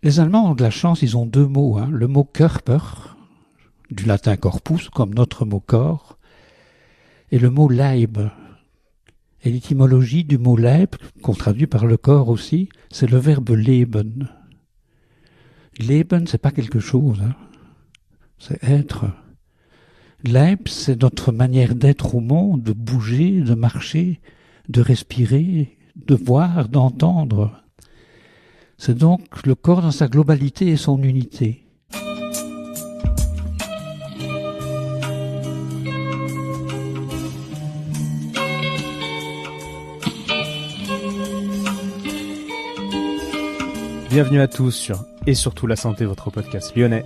Les Allemands ont de la chance, ils ont deux mots. Le mot Körper, du latin corpus, comme notre mot corps, et le mot Leib. Et l'étymologie du mot Leib, qu'on traduit par le corps aussi, c'est le verbe leben. Leben, c'est pas quelque chose, c'est être. Leib, c'est notre manière d'être au monde, de bouger, de marcher, de respirer, de voir, d'entendre. C'est donc le corps dans sa globalité et son unité. Bienvenue à tous sur Et surtout la santé, votre podcast lyonnais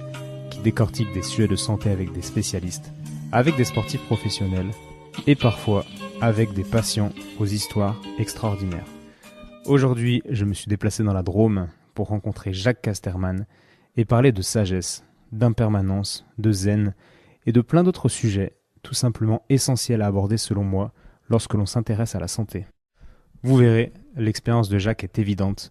qui décortique des sujets de santé avec des spécialistes, avec des sportifs professionnels et parfois avec des patients aux histoires extraordinaires. Aujourd'hui, je me suis déplacé dans la Drôme pour rencontrer Jacques Casterman et parler de sagesse, d'impermanence, de zen et de plein d'autres sujets tout simplement essentiels à aborder selon moi lorsque l'on s'intéresse à la santé. Vous verrez, l'expérience de Jacques est évidente.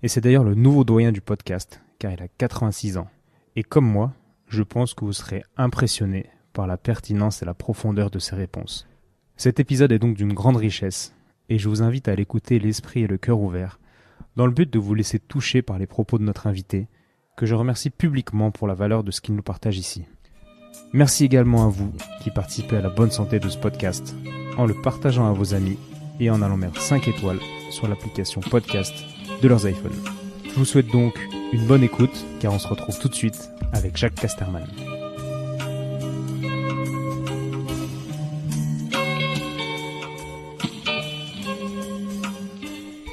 Et c'est d'ailleurs le nouveau doyen du podcast, car il a 86 ans. Et comme moi, je pense que vous serez impressionné par la pertinence et la profondeur de ses réponses. Cet épisode est donc d'une grande richesse, et je vous invite à l'écouter l'esprit et le cœur ouverts, dans le but de vous laisser toucher par les propos de notre invité, que je remercie publiquement pour la valeur de ce qu'il nous partage ici. Merci également à vous qui participez à la bonne santé de ce podcast, en le partageant à vos amis et en allant mettre 5 étoiles sur l'application podcast de leurs iPhones. Je vous souhaite donc une bonne écoute, car on se retrouve tout de suite avec Jacques Casterman.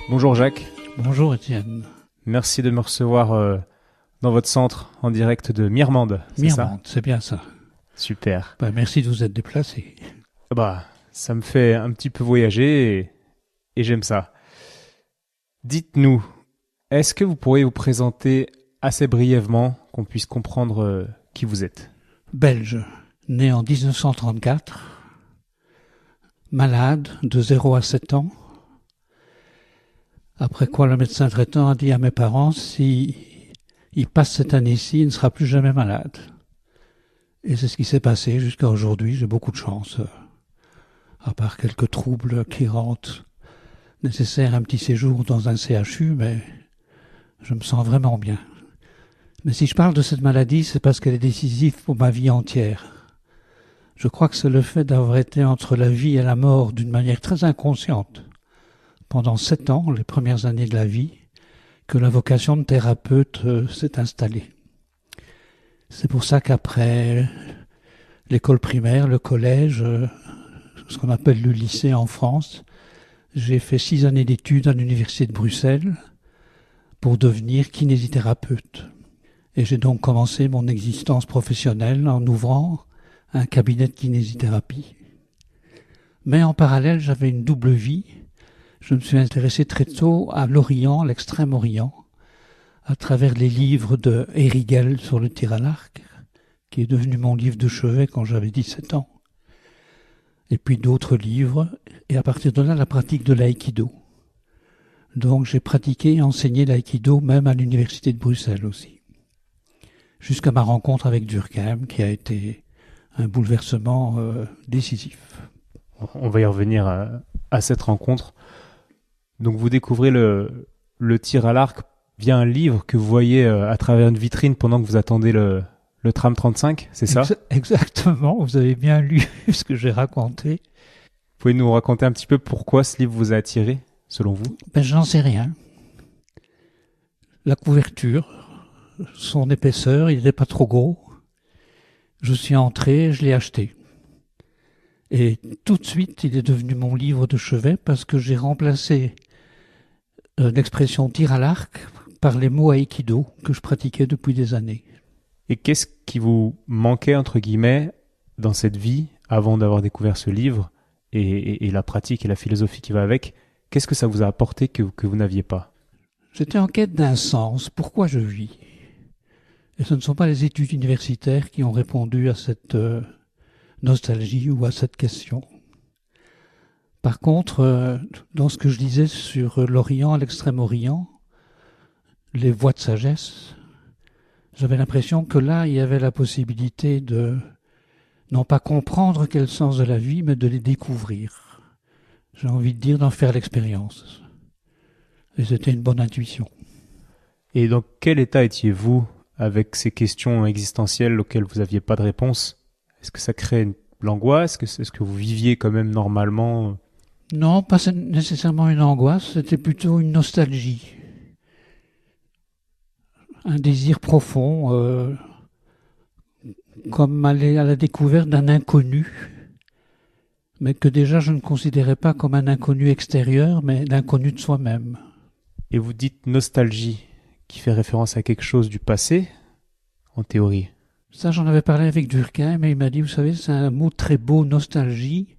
Bonjour Jacques. Bonjour Étienne. Merci de me recevoir dans votre centre en direct de Mirmande. Mirmande, c'est bien ça. Super. Merci de vous être déplacé. Ça me fait un petit peu voyager et j'aime ça. Dites-nous, est-ce que vous pourriez vous présenter assez brièvement, qu'on puisse comprendre qui vous êtes ? Belge, né en 1934, malade de 0 à 7 ans, après quoi le médecin traitant a dit à mes parents, si il passe cette année-ci, il ne sera plus jamais malade. Et c'est ce qui s'est passé jusqu'à aujourd'hui, j'ai beaucoup de chance, à part quelques troubles qui rendent nécessaire un petit séjour dans un CHU, mais je me sens vraiment bien. Mais si je parle de cette maladie, c'est parce qu'elle est décisive pour ma vie entière. Je crois que c'est le fait d'avoir été entre la vie et la mort d'une manière très inconsciente, pendant 7 ans, les premières années de la vie, que la vocation de thérapeute s'est installée. C'est pour ça qu'après l'école primaire, le collège, ce qu'on appelle le lycée en France, j'ai fait 6 années d'études à l'université de Bruxelles pour devenir kinésithérapeute. Et j'ai donc commencé mon existence professionnelle en ouvrant un cabinet de kinésithérapie. Mais en parallèle, j'avais une double vie. Je me suis intéressé très tôt à l'Orient, l'Extrême-Orient, à travers les livres de Erigel sur le tir à l'arc, qui est devenu mon livre de chevet quand j'avais 17 ans. Et puis d'autres livres, et à partir de là, la pratique de l'aïkido. Donc j'ai pratiqué et enseigné l'aïkido même à l'université de Bruxelles aussi. Jusqu'à ma rencontre avec Durkheim, qui a été un bouleversement décisif. On va y revenir à cette rencontre. Donc vous découvrez le tir à l'arc via un livre que vous voyez à travers une vitrine pendant que vous attendez le tram 35, c'est ça ? Exactement, vous avez bien lu ce que j'ai raconté. Vous pouvez nous raconter un petit peu pourquoi ce livre vous a attiré, selon vous ? J'en sais rien. La couverture, son épaisseur, il n'était pas trop gros. Je suis entré, je l'ai acheté. Et tout de suite, il est devenu mon livre de chevet parce que j'ai remplacé l'expression tir à l'arc par les mots aïkido que je pratiquais depuis des années. Et qu'est-ce qui vous manquait, entre guillemets, dans cette vie, avant d'avoir découvert ce livre, et la pratique et la philosophie qui va avec ? Qu'est-ce que ça vous a apporté que vous n'aviez pas ? J'étais en quête d'un sens. Pourquoi je vis ? Et ce ne sont pas les études universitaires qui ont répondu à cette nostalgie ou à cette question. Par contre, dans ce que je disais sur l'Orient, l'Extrême-Orient, les voies de sagesse, j'avais l'impression que là, il y avait la possibilité de non pas comprendre quel sens de la vie, mais de les découvrir. J'ai envie de dire d'en faire l'expérience. Et c'était une bonne intuition. Et dans quel état étiez-vous avec ces questions existentielles auxquelles vous n'aviez pas de réponse? Est-ce que ça crée de l'angoisse? Est-ce que vous viviez quand même normalement? Non, pas nécessairement une angoisse, c'était plutôt une nostalgie. Un désir profond, comme aller à la découverte d'un inconnu, mais que déjà je ne considérais pas comme un inconnu extérieur, mais l'inconnu de soi-même. Et vous dites nostalgie, qui fait référence à quelque chose du passé, en théorie. Ça, j'en avais parlé avec Durkheim, et il m'a dit, vous savez, c'est un mot très beau, nostalgie.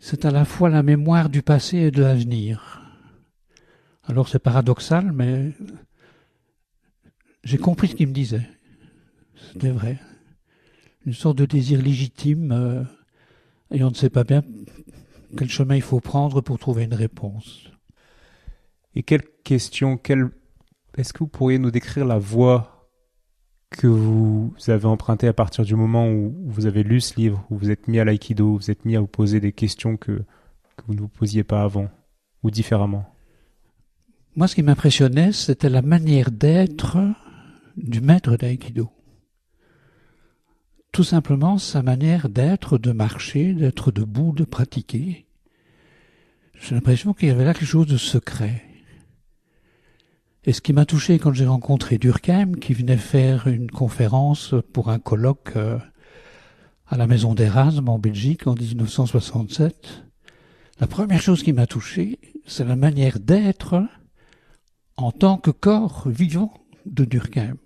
C'est à la fois la mémoire du passé et de l'avenir. Alors c'est paradoxal, mais j'ai compris ce qu'il me disait. C'était vrai. Une sorte de désir légitime, et on ne sait pas bien quel chemin il faut prendre pour trouver une réponse. Et est-ce que vous pourriez nous décrire la voie que vous avez empruntée à partir du moment où vous avez lu ce livre, où vous êtes mis à l'aïkido, où vous êtes mis à vous poser des questions que vous ne vous posiez pas avant, ou différemment? Moi, ce qui m'impressionnait, c'était la manière d'être du maître d'aïkido. Tout simplement, sa manière d'être, de marcher, d'être debout, de pratiquer. J'ai l'impression qu'il y avait là quelque chose de secret. Et ce qui m'a touché quand j'ai rencontré Durkheim, qui venait faire une conférence pour un colloque à la Maison d'Erasme en Belgique en 1967, la première chose qui m'a touché, c'est la manière d'être en tant que corps vivant de Durkheim.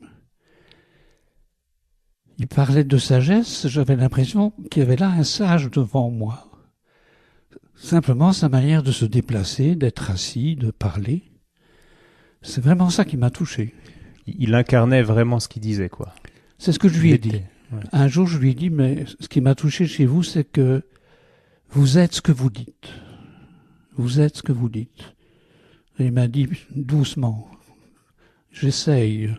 Il parlait de sagesse, j'avais l'impression qu'il y avait là un sage devant moi. Simplement sa manière de se déplacer, d'être assis, de parler. C'est vraiment ça qui m'a touché. Il incarnait vraiment ce qu'il disait, quoi. C'est ce que je lui ai dit. Ouais. Un jour, je lui ai dit, mais ce qui m'a touché chez vous, c'est que vous êtes ce que vous dites. Vous êtes ce que vous dites. Et il m'a dit, doucement, j'essaye.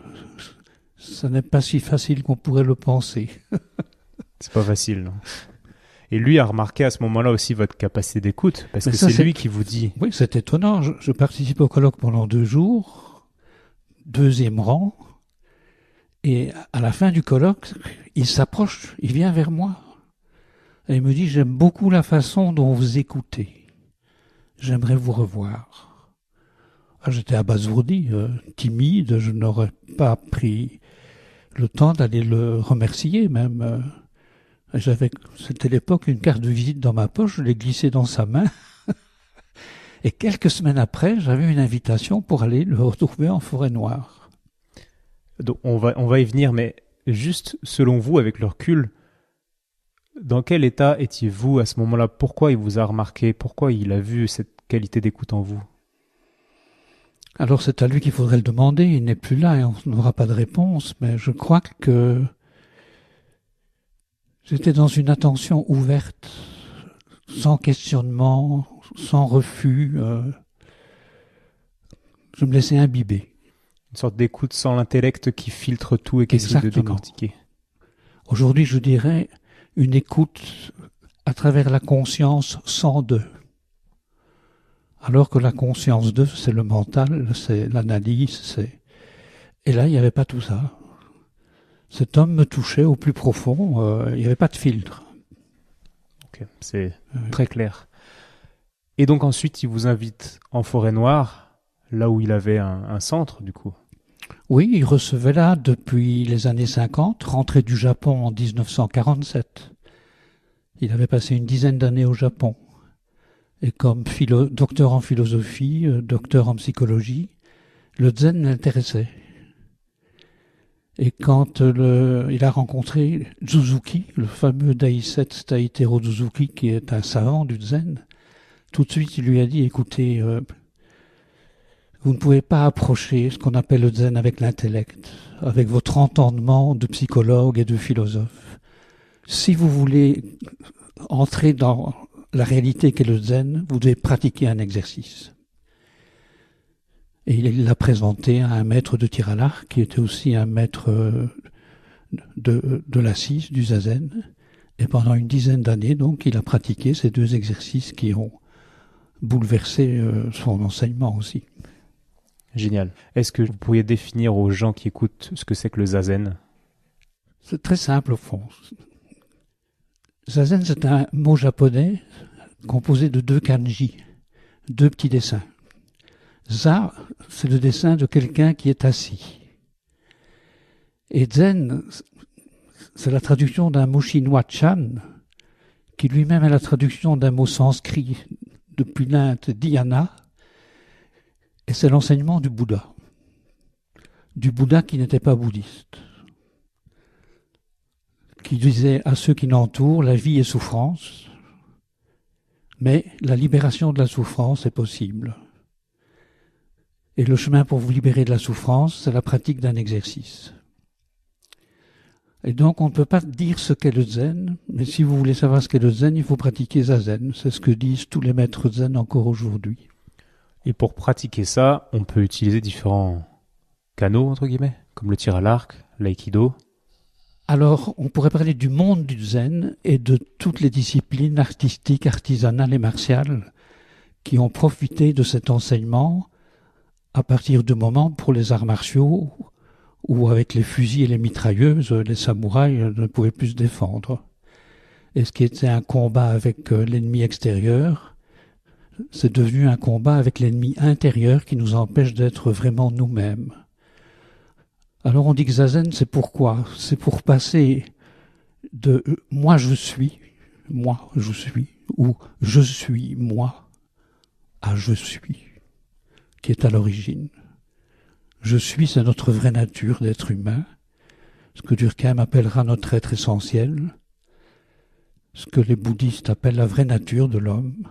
Ça n'est pas si facile qu'on pourrait le penser. C'est pas facile, non? Et lui a remarqué à ce moment-là aussi votre capacité d'écoute, parce que c'est lui qui vous dit... Oui, c'est étonnant. Je participe au colloque pendant 2 jours, 2e rang, et à la fin du colloque, il s'approche, il vient vers moi. Et il me dit, j'aime beaucoup la façon dont vous écoutez. J'aimerais vous revoir. J'étais abasourdi, timide, je n'aurais pas pris le temps d'aller le remercier même. C'était l'époque, une carte de visite dans ma poche, je l'ai glissée dans sa main. Et quelques semaines après, j'avais une invitation pour aller le retrouver en Forêt-Noire. Donc on va y venir, mais juste selon vous, avec le recul, dans quel état étiez-vous à ce moment-là? Pourquoi il vous a remarqué? Pourquoi il a vu cette qualité d'écoute en vous? Alors c'est à lui qu'il faudrait le demander, il n'est plus là et on n'aura pas de réponse, mais je crois que j'étais dans une attention ouverte, sans questionnement, sans refus. Je me laissais imbiber. Une sorte d'écoute sans l'intellect qui filtre tout et qui essaie de décortiquer. Aujourd'hui, je dirais une écoute à travers la conscience sans d'eux. Alors que la conscience d'eux, c'est le mental, c'est l'analyse, Et là, il n'y avait pas tout ça. Cet homme me touchait au plus profond, il n'y avait pas de filtre. Ok, c'est très clair. Et donc ensuite, il vous invite en Forêt-Noire, là où il avait un centre, du coup. Oui, il recevait là depuis les années 50, rentré du Japon en 1947. Il avait passé une dizaine d'années au Japon. Et comme docteur en philosophie, docteur en psychologie, le zen l'intéressait. Et quand il a rencontré Suzuki, le fameux Daisetsu Taitero Suzuki, qui est un savant du zen, tout de suite il lui a dit, écoutez, vous ne pouvez pas approcher ce qu'on appelle le zen avec l'intellect, avec votre entendement de psychologue et de philosophe. Si vous voulez entrer dans la réalité qu'est le zen, vous devez pratiquer un exercice. Et il l'a présenté à un maître de tir à l'arc, qui était aussi un maître de l'assise, du zazen. Et pendant une dizaine d'années, donc, il a pratiqué ces 2 exercices qui ont bouleversé son enseignement aussi. Génial. Est-ce que vous pourriez définir aux gens qui écoutent ce que c'est que le zazen? C'est très simple au fond. Zazen, c'est un mot japonais composé de 2 kanji, 2 petits dessins. Za, c'est le dessin de quelqu'un qui est assis. Et zen, c'est la traduction d'un mot chinois chan, qui lui-même est la traduction d'un mot sanskrit depuis l'Inde, dhyana, et c'est l'enseignement du Bouddha qui n'était pas bouddhiste, qui disait à ceux qui l'entourent, la vie est souffrance, mais la libération de la souffrance est possible. Et le chemin pour vous libérer de la souffrance, c'est la pratique d'un exercice. Et donc, on ne peut pas dire ce qu'est le zen, mais si vous voulez savoir ce qu'est le zen, il faut pratiquer zazen. C'est ce que disent tous les maîtres zen encore aujourd'hui. Et pour pratiquer ça, on peut utiliser différents canaux, entre guillemets, comme le tir à l'arc, l'aïkido. Alors, on pourrait parler du monde du zen et de toutes les disciplines artistiques, artisanales et martiales qui ont profité de cet enseignement à partir du moment pour les arts martiaux où avec les fusils et les mitrailleuses, les samouraïs ne pouvaient plus se défendre. Et ce qui était un combat avec l'ennemi extérieur, c'est devenu un combat avec l'ennemi intérieur qui nous empêche d'être vraiment nous-mêmes. Alors on dit que zazen, c'est pourquoi? C'est pour passer de « moi je suis », ou « je suis moi » à « je suis », qui est à l'origine. Je suis, c'est notre vraie nature d'être humain, ce que Durkheim appellera notre être essentiel, ce que les bouddhistes appellent la vraie nature de l'homme.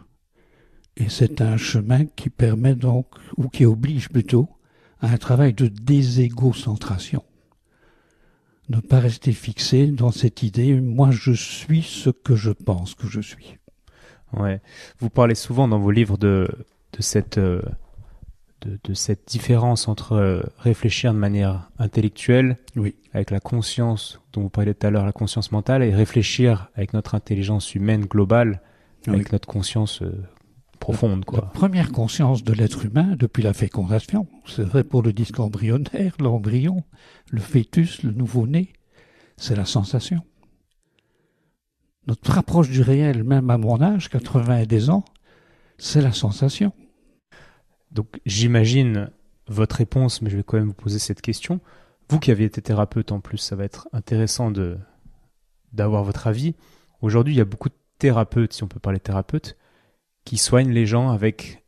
Et c'est un chemin qui permet donc, ou qui oblige plutôt, à un travail de déségocentration. Ne pas rester fixé dans cette idée « moi je suis ce que je pense que je suis ». Ouais. Vous parlez souvent dans vos livres de cette différence entre réfléchir de manière intellectuelle, oui, avec la conscience dont vous parliez tout à l'heure, la conscience mentale, et réfléchir avec notre intelligence humaine globale, avec notre conscience profonde, quoi. La première conscience de l'être humain depuis la fécondation, c'est vrai pour le disque embryonnaire, l'embryon, le fœtus, le nouveau-né, c'est la sensation. Notre approche du réel, même à mon âge, 80 et des ans, c'est la sensation. Donc j'imagine votre réponse, mais je vais quand même vous poser cette question. Vous qui avez été thérapeute en plus, ça va être intéressant d'avoir votre avis. Aujourd'hui, il y a beaucoup de thérapeutes, si on peut parler thérapeutes, qui soignent les gens avec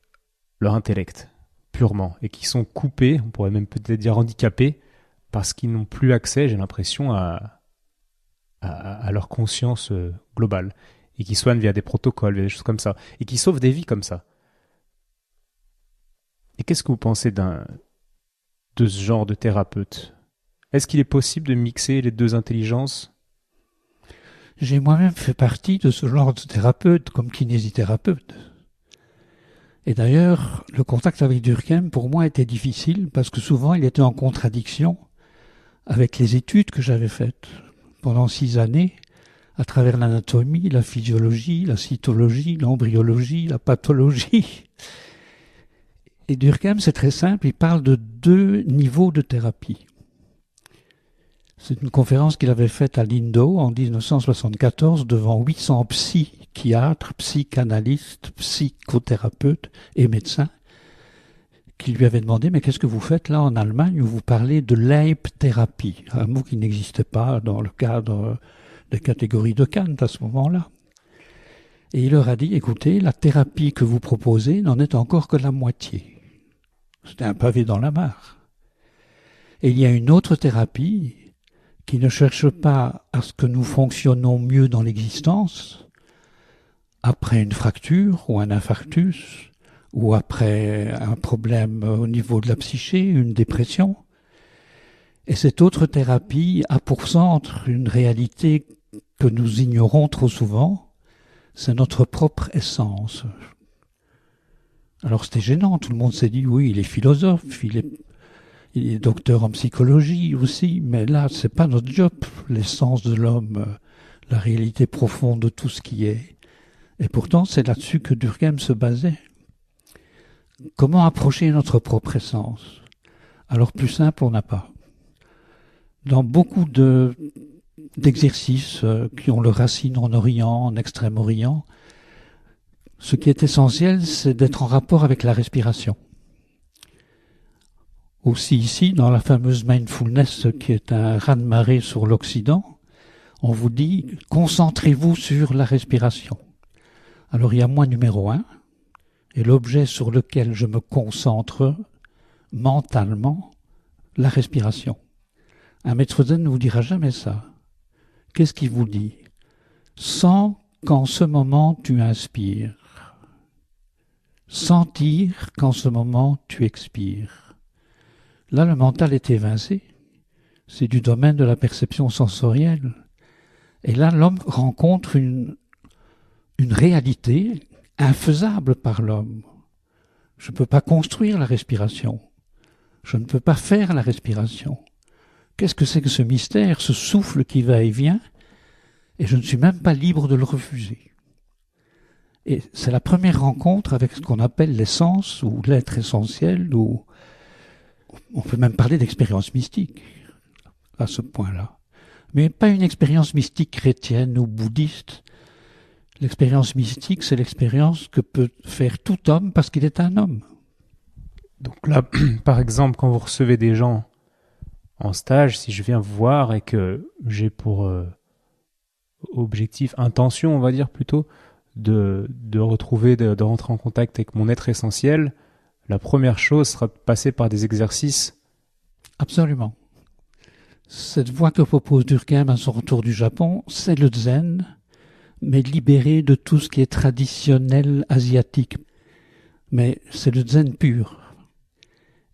leur intellect, purement, et qui sont coupés, on pourrait même peut-être dire handicapés, parce qu'ils n'ont plus accès, j'ai l'impression, à leur conscience globale, et qui soignent via des protocoles, via des choses comme ça, et qui sauvent des vies comme ça. Et qu'est-ce que vous pensez de ce genre de thérapeute? Est-ce qu'il est possible de mixer les 2 intelligences? J'ai moi-même fait partie de ce genre de thérapeute, comme kinésithérapeute. Et d'ailleurs, le contact avec Durkheim, pour moi, était difficile, parce que souvent, il était en contradiction avec les études que j'avais faites pendant 6 années, à travers l'anatomie, la physiologie, la cytologie, l'embryologie, la pathologie. Et Durkheim, c'est très simple, il parle de 2 niveaux de thérapie. C'est une conférence qu'il avait faite à Lindo en 1974 devant 800 psychiatres, psychanalystes, psychothérapeutes et médecins qui lui avaient demandé « Mais qu'est-ce que vous faites là en Allemagne où vous parlez de Leibthérapie ?» un mot qui n'existait pas dans le cadre des catégories de Kant à ce moment-là. Et il leur a dit « Écoutez, la thérapie que vous proposez n'en est encore que la moitié. » C'était un pavé dans la mare. Et il y a une autre thérapie qui ne cherche pas à ce que nous fonctionnons mieux dans l'existence, après une fracture ou un infarctus, ou après un problème au niveau de la psyché, une dépression. Et cette autre thérapie a pour centre une réalité que nous ignorons trop souvent, c'est notre propre essence. Alors c'était gênant, tout le monde s'est dit, oui, il est philosophe, il est docteur en psychologie aussi, mais là, c'est pas notre job, l'essence de l'homme, la réalité profonde de tout ce qui est. Et pourtant, c'est là-dessus que Durkheim se basait. Comment approcher notre propre essence? Alors plus simple, on n'a pas. Dans beaucoup d'exercices qui ont leur racine en Orient, en Extrême-Orient, ce qui est essentiel, c'est d'être en rapport avec la respiration. Aussi ici, dans la fameuse mindfulness, qui est un raz-de-marée sur l'Occident, on vous dit « concentrez-vous sur la respiration ». Alors il y a moi numéro 1, et l'objet sur lequel je me concentre mentalement, la respiration. Un maître zen ne vous dira jamais ça. Qu'est-ce qu'il vous dit? Sens qu'en ce moment tu inspires. Sentir qu'en ce moment tu expires. Là, le mental est évincé. C'est du domaine de la perception sensorielle. Et là, l'homme rencontre une réalité infaisable par l'homme. Je ne peux pas construire la respiration. Je ne peux pas faire la respiration. Qu'est-ce que c'est que ce mystère, ce souffle qui va et vient, et je ne suis même pas libre de le refuser. Et c'est la première rencontre avec ce qu'on appelle l'essence ou l'être essentiel, ou on peut même parler d'expérience mystique à ce point-là. Mais pas une expérience mystique chrétienne ou bouddhiste. L'expérience mystique, c'est l'expérience que peut faire tout homme parce qu'il est un homme. Donc là, par exemple, quand vous recevez des gens en stage, si je viens vous voir et que j'ai pour objectif, intention, on va dire plutôt, de retrouver, de rentrer en contact avec mon être essentiel, la première chose sera de passer par des exercices. Absolument. Cette voie que propose Durkheim à son retour du Japon, c'est le zen, mais libéré de tout ce qui est traditionnel asiatique. Mais c'est le zen pur.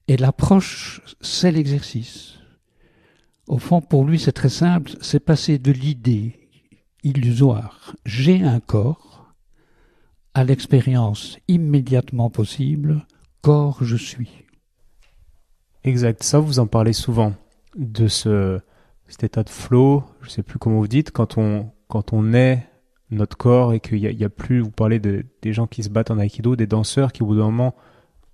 Et l'approche, c'est l'exercice. Au fond, pour lui, c'est très simple, c'est passer de l'idée illusoire « j'ai un corps » à l'expérience immédiatement possible « corps, je suis ». Exact, ça vous en parlez souvent, de cet état de flow, je ne sais plus comment vous dites, quand on est notre corps et qu'il y a plus, vous parlez des gens qui se battent en Aikido, des danseurs qui au bout d'un moment,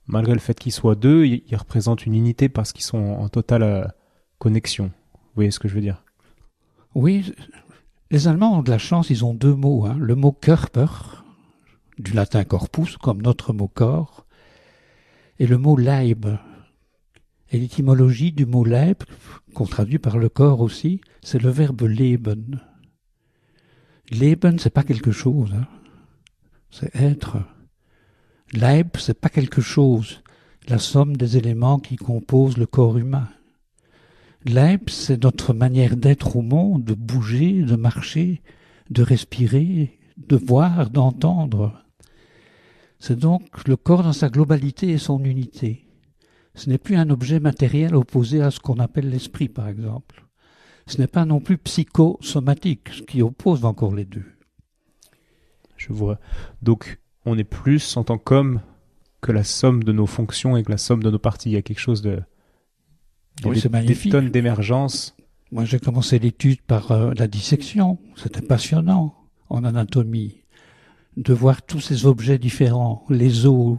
malgré le fait qu'ils soient deux, ils représentent une unité parce qu'ils sont en totale connexion. Vous voyez ce que je veux dire? Oui, les Allemands ont de la chance, ils ont deux mots. Le mot Körper, du latin corpus, comme notre mot corps, et le mot Leib. Et l'étymologie du mot Leib, qu'on traduit par le corps aussi, c'est le verbe leben. Leben, c'est pas quelque chose, c'est être. Leib, c'est pas quelque chose, la somme des éléments qui composent le corps humain. Leib, c'est notre manière d'être au monde, de bouger, de marcher, de respirer, de voir, d'entendre. C'est donc le corps dans sa globalité et son unité. Ce n'est plus un objet matériel opposé à ce qu'on appelle l'esprit, par exemple. Ce n'est pas non plus psychosomatique, ce qui oppose encore les deux. Je vois. Donc, on est plus en tant qu'homme que la somme de nos fonctions et que la somme de nos parties. Il y a quelque chose de... Oui, c'est magnifique. Des tonnes d'émergence. Moi, j'ai commencé l'étude par la dissection. C'était passionnant en anatomie de voir tous ces objets différents, les os,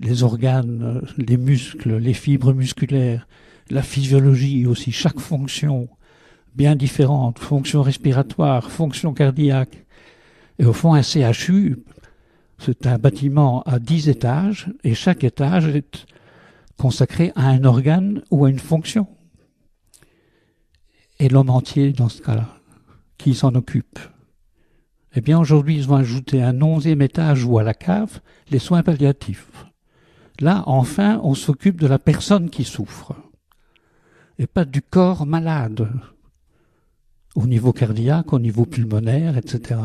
les organes, les muscles, les fibres musculaires, la physiologie aussi, chaque fonction bien différente, fonction respiratoire, fonction cardiaque. Et au fond, un CHU, c'est un bâtiment à 10 étages et chaque étage est consacré à un organe ou à une fonction. Et l'homme entier, dans ce cas-là, qui s'en occupe? Eh bien, aujourd'hui, ils ont ajouté un 11e étage ou à la cave, les soins palliatifs. Là, enfin, on s'occupe de la personne qui souffre, et pas du corps malade, au niveau cardiaque, au niveau pulmonaire, etc.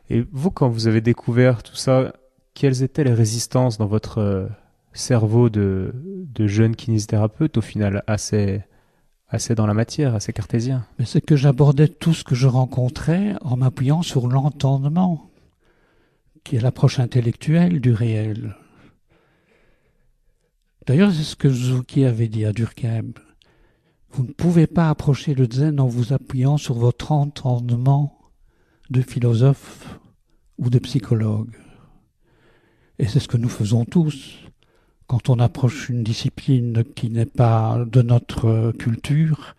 Et vous, quand vous avez découvert tout ça, quelles étaient les résistances dans votre cerveau de jeune kinésithérapeute, au final, assez dans la matière, assez cartésien? Mais c'est que j'abordais tout ce que je rencontrais en m'appuyant sur l'entendement, qui est l'approche intellectuelle du réel. D'ailleurs, c'est ce que Suzuki avait dit à Durkheim. Vous ne pouvez pas approcher le zen en vous appuyant sur votre entendement de philosophe ou de psychologue. Et c'est ce que nous faisons tous. Quand on approche une discipline qui n'est pas de notre culture,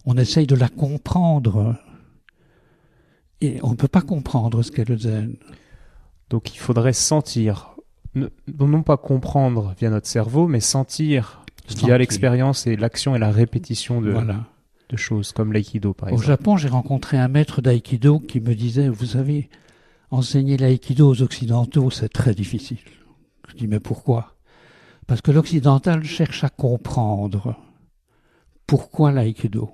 on essaye de la comprendre. Et on ne peut pas comprendre ce qu'est le zen. Donc il faudrait sentir, non pas comprendre via notre cerveau, mais sentir via l'expérience et l'action et la répétition de choses, comme l'aïkido par exemple. Au Japon, j'ai rencontré un maître d'aïkido qui me disait, vous savez, enseigner l'aïkido aux occidentaux, c'est très difficile. Je dis, mais pourquoi ? Parce que l'occidental cherche à comprendre pourquoi l'aïkido,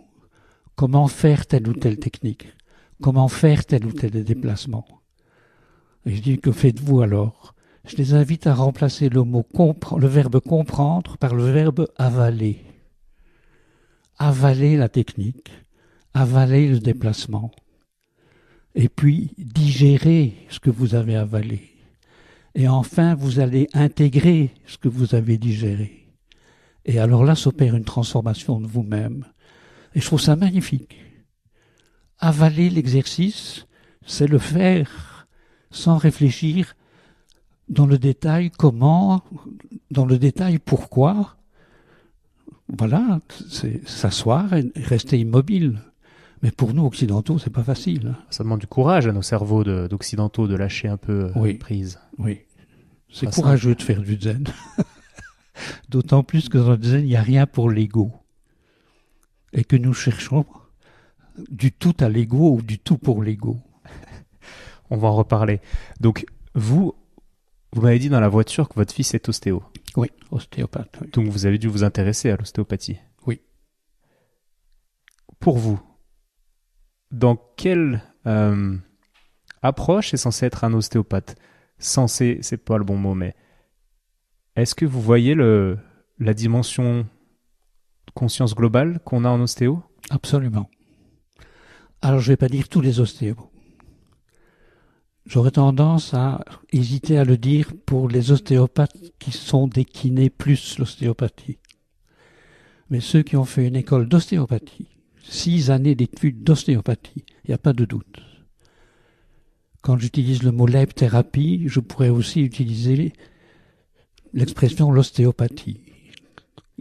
comment faire telle ou telle technique, comment faire tel ou tel déplacement. Et je dis, que faites-vous alors ? Je les invite à remplacer le verbe comprendre par le verbe avaler. Avaler la technique, avaler le déplacement, et puis digérer ce que vous avez avalé. Et enfin, vous allez intégrer ce que vous avez digéré. Et alors là s'opère une transformation de vous-même. Et je trouve ça magnifique. Avaler l'exercice, c'est le faire sans réfléchir dans le détail comment, dans le détail pourquoi. Voilà, c'est s'asseoir et rester immobile. Mais pour nous, occidentaux, c'est pas facile. Ça demande du courage à nos cerveaux d'occidentaux de lâcher un peu prise. Oui, c'est courageux de faire du zen. D'autant plus que dans le zen, il n'y a rien pour l'ego. Et que nous cherchons du tout à l'ego ou du tout pour l'ego. On va en reparler. Donc, vous m'avez dit dans la voiture que votre fils est ostéo. Oui, ostéopathe. Oui. Donc, vous avez dû vous intéresser à l'ostéopathie. Oui. Pour vous, dans quelle approche est censé être un ostéopathe ? Censé, c'est pas le bon mot, mais est-ce que vous voyez la dimension conscience globale qu'on a en ostéo ? Absolument. Alors, je ne vais pas dire tous les ostéos. J'aurais tendance à hésiter à le dire pour les ostéopathes qui sont des kinés plus l'ostéopathie. Mais ceux qui ont fait une école d'ostéopathie, 6 années d'études d'ostéopathie, il n'y a pas de doute. Quand j'utilise le mot lèbe-thérapie, je pourrais aussi utiliser l'expression l'ostéopathie.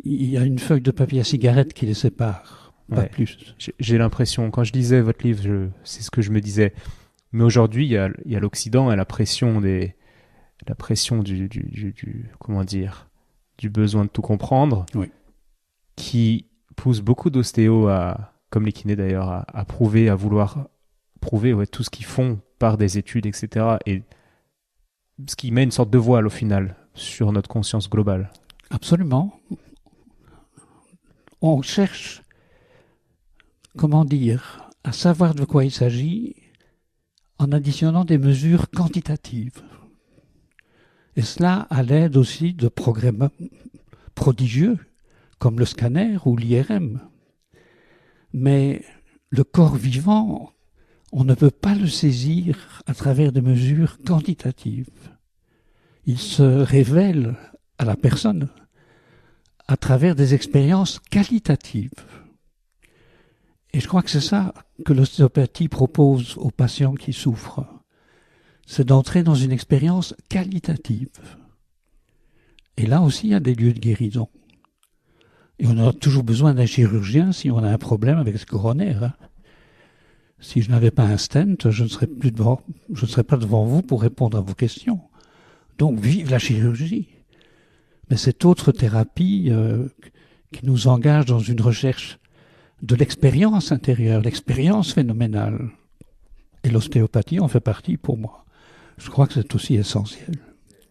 Il y a une feuille de papier à cigarette qui les sépare, pas plus. J'ai l'impression, quand je lisais votre livre, c'est ce que je me disais. Mais aujourd'hui, il y a l'Occident et la pression du comment dire, du besoin de tout comprendre, qui pousse beaucoup d'ostéos comme les kinés d'ailleurs, à vouloir prouver tout ce qu'ils font par des études, etc. Et ce qui met une sorte de voile au final sur notre conscience globale. Absolument. On cherche, comment dire, à savoir de quoi il s'agit en additionnant des mesures quantitatives. Et cela à l'aide aussi de programmes prodigieux, comme le scanner ou l'IRM. Mais le corps vivant, on ne peut pas le saisir à travers des mesures quantitatives. Il se révèle à la personne à travers des expériences qualitatives. Et je crois que c'est ça que l'ostéopathie propose aux patients qui souffrent. C'est d'entrer dans une expérience qualitative. Et là aussi, il y a des lieux de guérison. Et on aura toujours besoin d'un chirurgien si on a un problème avec ce coronaire. Hein. Si je n'avais pas un stent, je ne serais pas devant vous pour répondre à vos questions. Donc, vive la chirurgie. Mais cette autre thérapie qui nous engage dans une recherche de l'expérience intérieure, l'expérience phénoménale. Et l'ostéopathie en fait partie pour moi. Je crois que c'est aussi essentiel.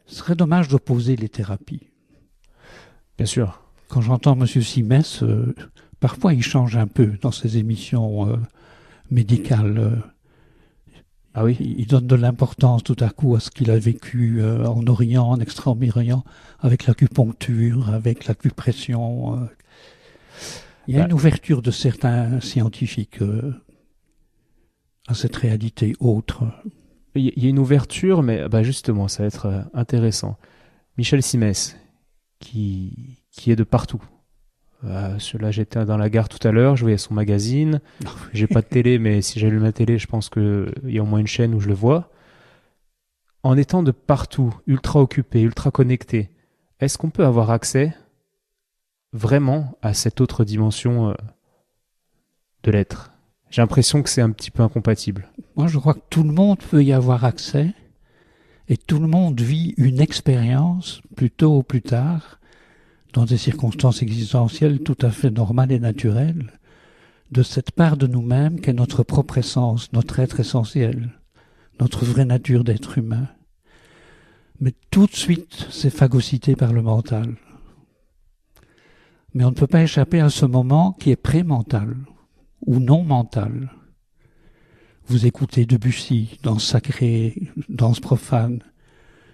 Ce serait dommage d'opposer les thérapies. Bien sûr. Quand j'entends M. Simès, parfois il change un peu dans ses émissions médicales. Ah oui. Il donne de l'importance tout à coup à ce qu'il a vécu en Orient, en Extrême-Orient, avec l'acupuncture, avec l'acupression. Il y a une ouverture de certains scientifiques à cette réalité autre. Il y a une ouverture, mais justement, ça va être intéressant. Michel Simès, qui qui est de partout. Là, j'étais dans la gare tout à l'heure, je voyais son magazine. J'ai pas de télé, mais si j'allume ma télé, je pense qu'il y a au moins une chaîne où je le vois. En étant de partout, ultra occupé, ultra connecté, est-ce qu'on peut avoir accès vraiment à cette autre dimension de l'être? J'ai l'impression que c'est un petit peu incompatible. Moi, je crois que tout le monde peut y avoir accès et tout le monde vit une expérience, plus tôt ou plus tard, dans des circonstances existentielles tout à fait normales et naturelles, de cette part de nous-mêmes qu'est notre propre essence, notre être essentiel, notre vraie nature d'être humain. Mais tout de suite, c'est phagocyté par le mental. Mais on ne peut pas échapper à ce moment qui est pré-mental ou non mental. Vous écoutez Debussy, danse sacrée, danse profane,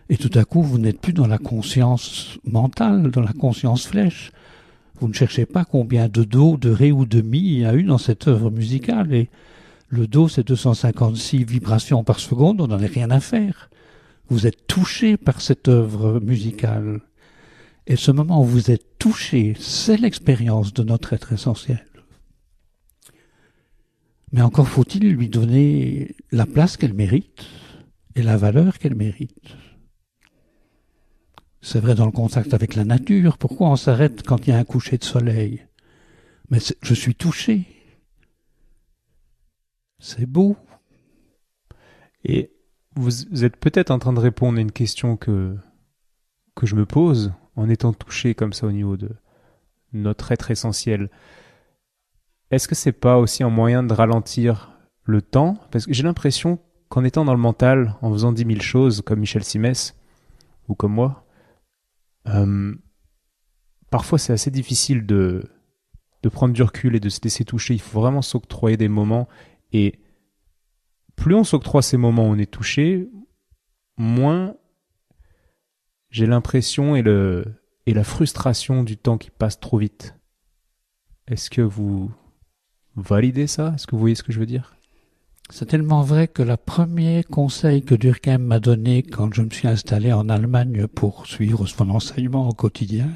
et tout à coup, vous n'êtes plus dans la conscience mentale, dans la conscience flèche. Vous ne cherchez pas combien de do, de ré ou de mi il y a eu dans cette œuvre musicale. Et le do, c'est 256 vibrations par seconde, on n'en a rien à faire. Vous êtes touché par cette œuvre musicale. Et ce moment où vous êtes touché, c'est l'expérience de notre être essentiel. Mais encore faut-il lui donner la place qu'elle mérite et la valeur qu'elle mérite. C'est vrai dans le contact avec la nature. Pourquoi on s'arrête quand il y a un coucher de soleil? Mais je suis touché. C'est beau. Et vous êtes peut-être en train de répondre à une question que je me pose en étant touché comme ça au niveau de notre être essentiel. Est-ce que c'est pas aussi un moyen de ralentir le temps? Parce que j'ai l'impression qu'en étant dans le mental, en faisant 10 000 choses comme Michel Simès ou comme moi, parfois c'est assez difficile de prendre du recul et de se laisser toucher. Il faut vraiment s'octroyer des moments, et plus on s'octroie ces moments où on est touché, moins j'ai l'impression et la frustration du temps qui passe trop vite. Est-ce que vous validez ça? Est-ce que vous voyez ce que je veux dire? C'est tellement vrai que le premier conseil que Durkheim m'a donné quand je me suis installé en Allemagne pour suivre son enseignement au quotidien,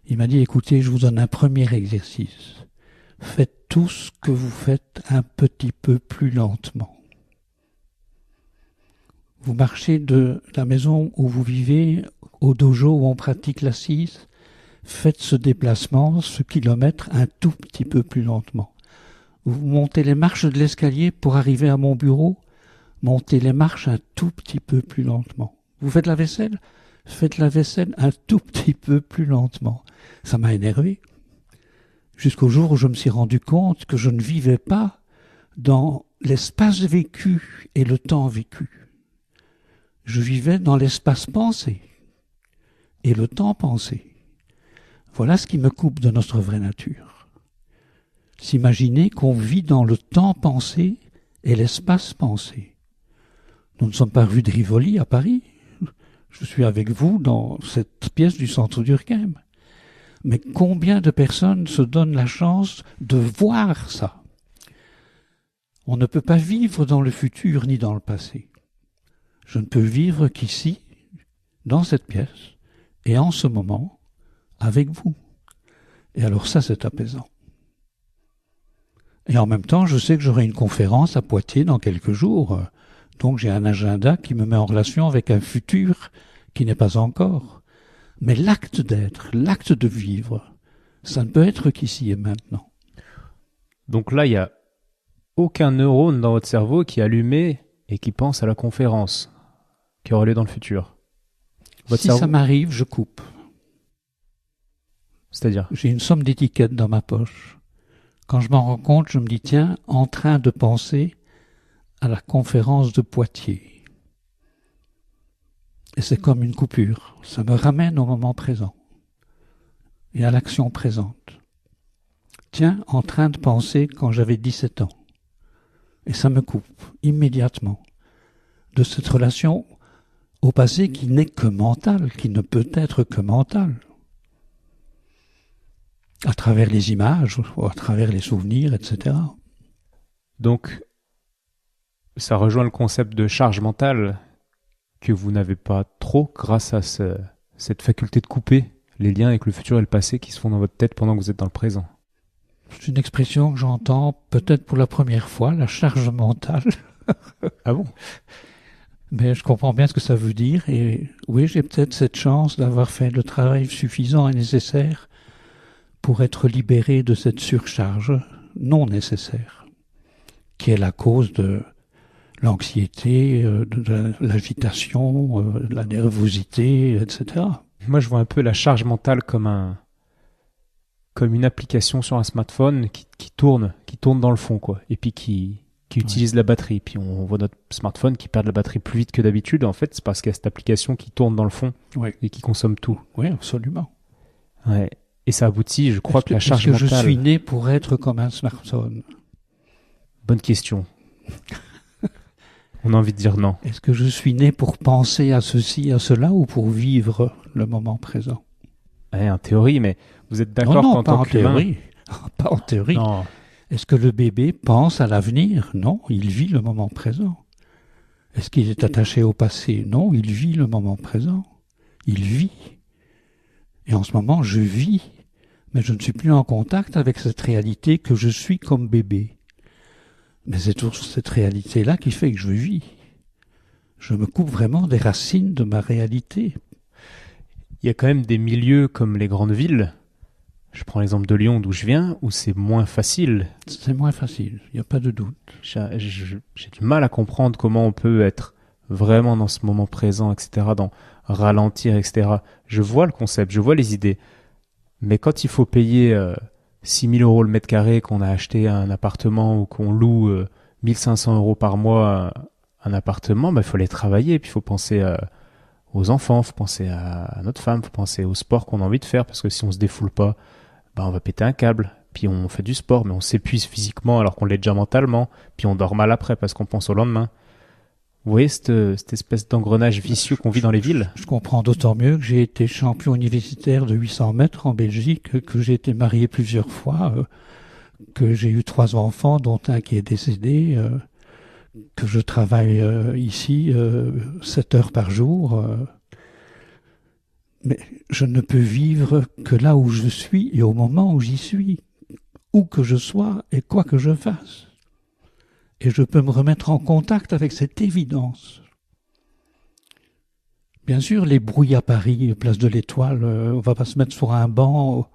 il m'a dit, écoutez, je vous donne un premier exercice. Faites tout ce que vous faites un petit peu plus lentement. Vous marchez de la maison où vous vivez au dojo où on pratique l'assise, faites ce déplacement, ce kilomètre, un tout petit peu plus lentement. Vous montez les marches de l'escalier pour arriver à mon bureau, montez les marches un tout petit peu plus lentement. Vous faites la vaisselle, faites la vaisselle un tout petit peu plus lentement. Ça m'a énervé. Jusqu'au jour où je me suis rendu compte que je ne vivais pas dans l'espace vécu et le temps vécu. Je vivais dans l'espace pensé et le temps pensé. Voilà ce qui me coupe de notre vraie nature. S'imaginer qu'on vit dans le temps pensé et l'espace pensé. Nous ne sommes pas rue de Rivoli à Paris. Je suis avec vous dans cette pièce du centre Durkheim. Mais combien de personnes se donnent la chance de voir ça? On ne peut pas vivre dans le futur ni dans le passé. Je ne peux vivre qu'ici, dans cette pièce, et en ce moment, avec vous. Et alors ça, c'est apaisant. Et en même temps, je sais que j'aurai une conférence à Poitiers dans quelques jours. Donc j'ai un agenda qui me met en relation avec un futur qui n'est pas encore. Mais l'acte d'être, l'acte de vivre, ça ne peut être qu'ici et maintenant. Donc là, il n'y a aucun neurone dans votre cerveau qui est allumé et qui pense à la conférence qui aura lieu dans le futur. Votre cerveau... ça m'arrive, je coupe. C'est-à-dire? J'ai une somme d'étiquettes dans ma poche. Quand je m'en rends compte, je me dis, tiens, en train de penser à la conférence de Poitiers. Et c'est comme une coupure. Ça me ramène au moment présent et à l'action présente. Tiens, en train de penser quand j'avais 17 ans. Et ça me coupe immédiatement de cette relation au passé qui n'est que mentale, qui ne peut être que mentale. À travers les images, ou à travers les souvenirs, etc. Donc, ça rejoint le concept de charge mentale que vous n'avez pas trop grâce à cette faculté de couper les liens avec le futur et le passé qui se font dans votre tête pendant que vous êtes dans le présent. C'est une expression que j'entends peut-être pour la première fois, la charge mentale. Ah bon? Mais je comprends bien ce que ça veut dire. Et oui, j'ai peut-être cette chance d'avoir fait le travail suffisant et nécessaire pour être libéré de cette surcharge non nécessaire, qui est la cause de l'anxiété, de l'agitation, de la nervosité, etc. Moi, je vois un peu la charge mentale comme une application sur un smartphone qui tourne dans le fond, quoi, et puis qui utilise la batterie. Puis on voit notre smartphone qui perd de la batterie plus vite que d'habitude. En fait, c'est parce qu'il y a cette application qui tourne dans le fond et qui consomme tout. Oui, absolument. Ouais. Et ça aboutit, je crois, que la charge mentale... Est-ce que je suis né pour être comme un smartphone? Bonne question. On a envie de dire non. Est-ce que je suis né pour penser à ceci, à cela, ou pour vivre le moment présent? En théorie, mais vous êtes d'accord qu'en qu'en tant qu'humain... théorie. Pas en théorie. Non. Est-ce que le bébé pense à l'avenir? Non, il vit le moment présent. Est-ce qu'il est attaché au passé? Non, il vit le moment présent. Il vit. Et en ce moment, je vis, mais je ne suis plus en contact avec cette réalité que je suis comme bébé. Mais c'est toujours cette réalité-là qui fait que je vis. Je me coupe vraiment des racines de ma réalité. Il y a quand même des milieux comme les grandes villes. Je prends l'exemple de Lyon, d'où je viens, où c'est moins facile. C'est moins facile, il n'y a pas de doute. J'ai du mal à comprendre comment on peut être vraiment dans ce moment présent, etc., dans ralentir, etc. Je vois le concept, je vois les idées. Mais quand il faut payer 6 000 euros le mètre carré, qu'on a acheté un appartement ou qu'on loue 1 500 euros par mois un appartement, il faut aller travailler, puis il faut penser aux enfants, il faut penser à notre femme, il faut penser au sport qu'on a envie de faire, parce que si on se défoule pas, on va péter un câble. Puis on fait du sport, mais on s'épuise physiquement alors qu'on l'est déjà mentalement, puis on dort mal après parce qu'on pense au lendemain. Vous voyez cette espèce d'engrenage vicieux qu'on vit dans les villes? Je comprends d'autant mieux que j'ai été champion universitaire de 800 mètres en Belgique, que j'ai été marié plusieurs fois, que j'ai eu 3 enfants, dont un qui est décédé, que je travaille ici 7 heures par jour. Mais je ne peux vivre que là où je suis et au moment où j'y suis, où que je sois et quoi que je fasse. Et je peux me remettre en contact avec cette évidence. Bien sûr, les bruits à Paris, place de l'Étoile, on ne va pas se mettre sur un banc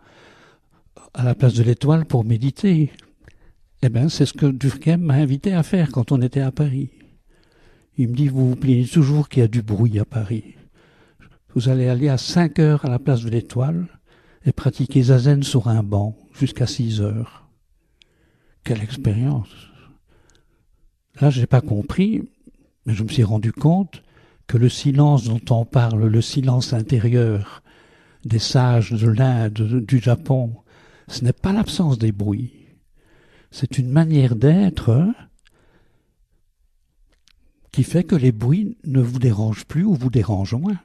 à la place de l'Étoile pour méditer. Eh bien, c'est ce que Durkheim m'a invité à faire quand on était à Paris. Il me dit, vous vous plaignez toujours qu'il y a du bruit à Paris. Vous allez aller à 5 heures à la place de l'Étoile et pratiquer zazen sur un banc jusqu'à 6 heures. Quelle expérience! Là, je n'ai pas compris, mais je me suis rendu compte que le silence dont on parle, le silence intérieur des sages de l'Inde, du Japon, ce n'est pas l'absence des bruits. C'est une manière d'être qui fait que les bruits ne vous dérangent plus ou vous dérangent moins.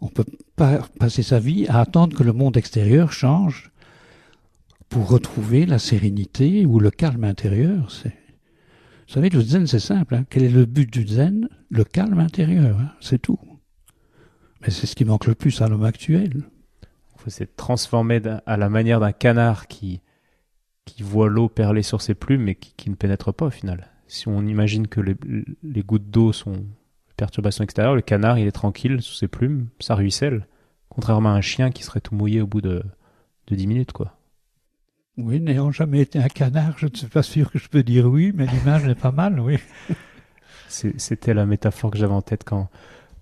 On ne peut pas passer sa vie à attendre que le monde extérieur change pour retrouver la sérénité ou le calme intérieur. Vous savez, le zen, c'est simple. Hein. Quel est le but du zen? Le calme intérieur, hein, c'est tout. Mais c'est ce qui manque le plus à l'homme actuel. Il faut s'être transformé à la manière d'un canard qui voit l'eau perler sur ses plumes mais qui ne pénètre pas au final. Si on imagine que les gouttes d'eau sont perturbations extérieures, le canard, il est tranquille sous ses plumes, ça ruisselle. Contrairement à un chien qui serait tout mouillé au bout de 10 minutes, quoi. Oui, n'ayant jamais été un canard, je ne suis pas sûr que je peux dire oui, mais l'image est pas mal, oui. C'était la métaphore que j'avais en tête quand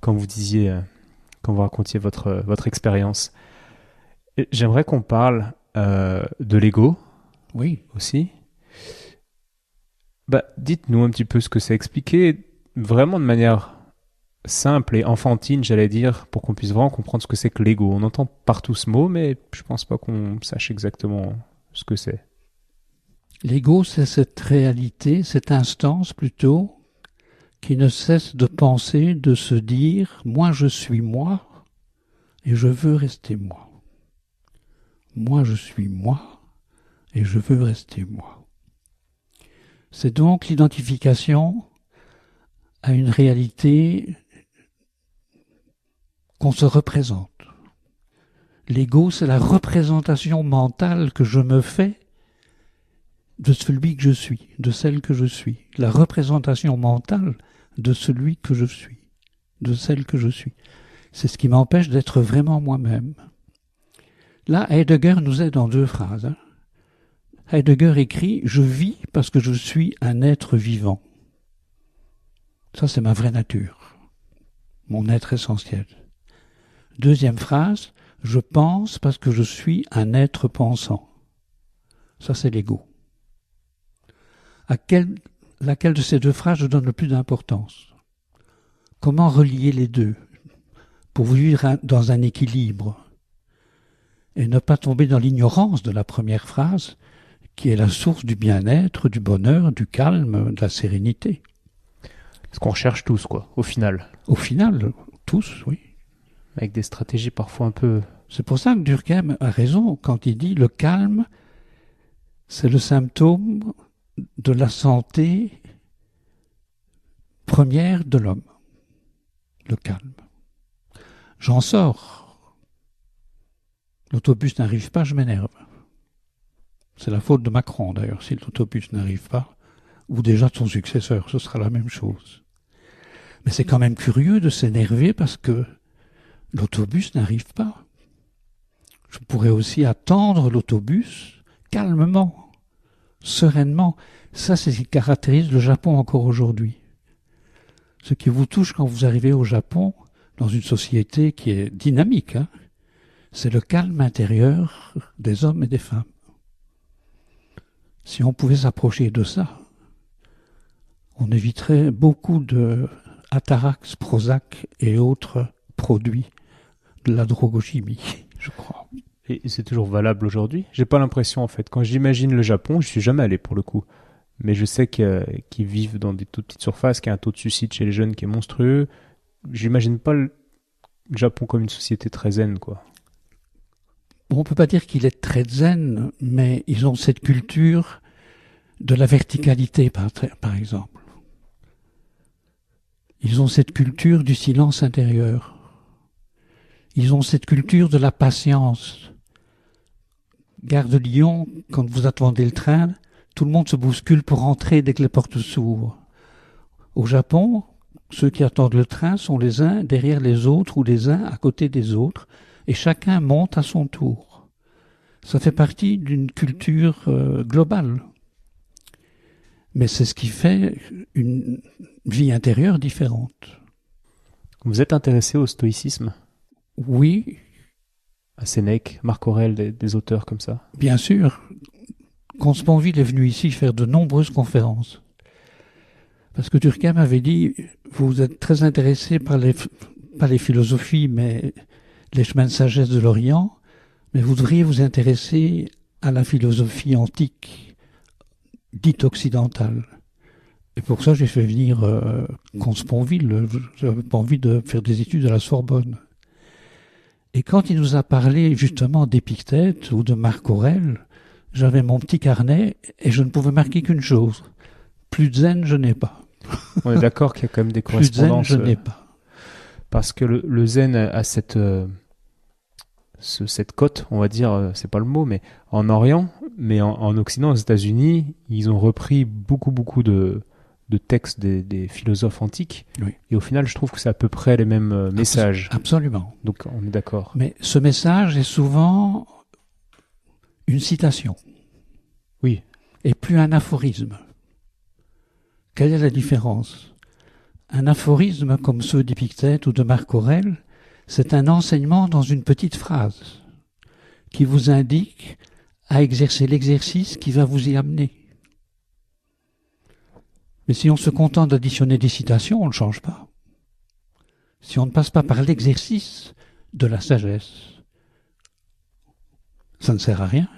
vous disiez, quand vous racontiez votre expérience. Et j'aimerais qu'on parle de l'ego. Oui. Aussi. Dites-nous un petit peu ce que c'est. Expliquez vraiment de manière simple et enfantine, j'allais dire, pour qu'on puisse vraiment comprendre ce que c'est que l'ego. On entend partout ce mot, mais je pense pas qu'on sache exactement ce que c'est. L'ego, c'est cette réalité, cette instance plutôt, qui ne cesse de penser, de se dire « moi je suis moi et je veux rester moi ». Moi je suis moi et je veux rester moi. C'est donc l'identification à une réalité qu'on se représente. L'ego, c'est la représentation mentale que je me fais de celui que je suis, de celle que je suis. La représentation mentale de celui que je suis, de celle que je suis. C'est ce qui m'empêche d'être vraiment moi-même. Là, Heidegger nous aide en 2 phrases. Hein. Heidegger écrit « Je vis parce que je suis un être vivant ». Ça, c'est ma vraie nature, mon être essentiel. 2e phrase « Je pense parce que je suis un être pensant ». Ça, c'est l'ego. Laquelle de ces 2 phrases je donne le plus d'importance? Comment relier les deux pour vivre dans un équilibre et ne pas tomber dans l'ignorance de la première phrase qui est la source du bien-être, du bonheur, du calme, de la sérénité. Ce qu'on recherche tous, quoi, au final. Au final, tous, oui. Avec des stratégies parfois un peu... C'est pour ça que Durkheim a raison quand il dit « Le calme, c'est le symptôme de la santé première de l'homme. » Le calme. J'en sors. L'autobus n'arrive pas, je m'énerve. C'est la faute de Macron, d'ailleurs, si l'autobus n'arrive pas, ou déjà de son successeur, ce sera la même chose. Mais c'est quand même curieux de s'énerver parce que l'autobus n'arrive pas. Je pourrais aussi attendre l'autobus calmement, sereinement. Ça, c'est ce qui caractérise le Japon encore aujourd'hui. Ce qui vous touche quand vous arrivez au Japon, dans une société qui est dynamique, hein, c'est le calme intérieur des hommes et des femmes. Si on pouvait s'approcher de ça, on éviterait beaucoup de Atarax, Prozac et autres produits de la drogochimie, je crois. Et c'est toujours valable aujourd'hui? J'ai pas l'impression, en fait. Quand j'imagine le Japon, je suis jamais allé pour le coup. Mais je sais qu'ils vivent dans des toutes petites surfaces, qu'il y a un taux de suicide chez les jeunes qui est monstrueux. J'imagine pas le Japon comme une société très zen, quoi. Bon, on peut pas dire qu'il est très zen, mais ils ont cette culture de la verticalité, par exemple. Ils ont cette culture du silence intérieur. Ils ont cette culture de la patience. Gare de Lyon, quand vous attendez le train, tout le monde se bouscule pour rentrer dès que les portes s'ouvrent. Au Japon, ceux qui attendent le train sont les uns derrière les autres ou les uns à côté des autres, et chacun monte à son tour. Ça fait partie d'une culture globale. Mais c'est ce qui fait une vie intérieure différente. Vous êtes intéressé au stoïcisme? Oui. À Sénèque, Marc Aurèle, des auteurs comme ça? Bien sûr. Consponville est venu ici faire de nombreuses conférences. Parce que Durkheim avait dit, vous êtes très intéressé par pas les philosophies, mais les chemins de sagesse de l'Orient, mais vous devriez vous intéresser à la philosophie antique, dite occidentale. Et pour ça, j'ai fait venir Consponville. Je n'avais pas envie de faire des études à la Sorbonne. Et quand il nous a parlé justement d'Épictète ou de Marc Aurèle, j'avais mon petit carnet et je ne pouvais marquer qu'une chose. Plus de zen, je n'ai pas. On est d'accord qu'il y a quand même des correspondances. Plus de zen, je n'ai pas. Parce que le zen a cette cote, on va dire, c'est pas le mot, mais en Orient, mais en Occident, aux États-Unis, ils ont repris beaucoup de textes des philosophes antiques. Oui. Et au final, je trouve que c'est à peu près les mêmes messages. Absolument. Donc on est d'accord. Mais ce message est souvent une citation. Oui. Et plus un aphorisme. Quelle est la différence? Un aphorisme comme ceux d'Épictète ou de Marc Aurèle, c'est un enseignement dans une petite phrase qui vous indique à exercer l'exercice qui va vous y amener. Mais si on se contente d'additionner des citations, on ne change pas. Si on ne passe pas par l'exercice de la sagesse, ça ne sert à rien.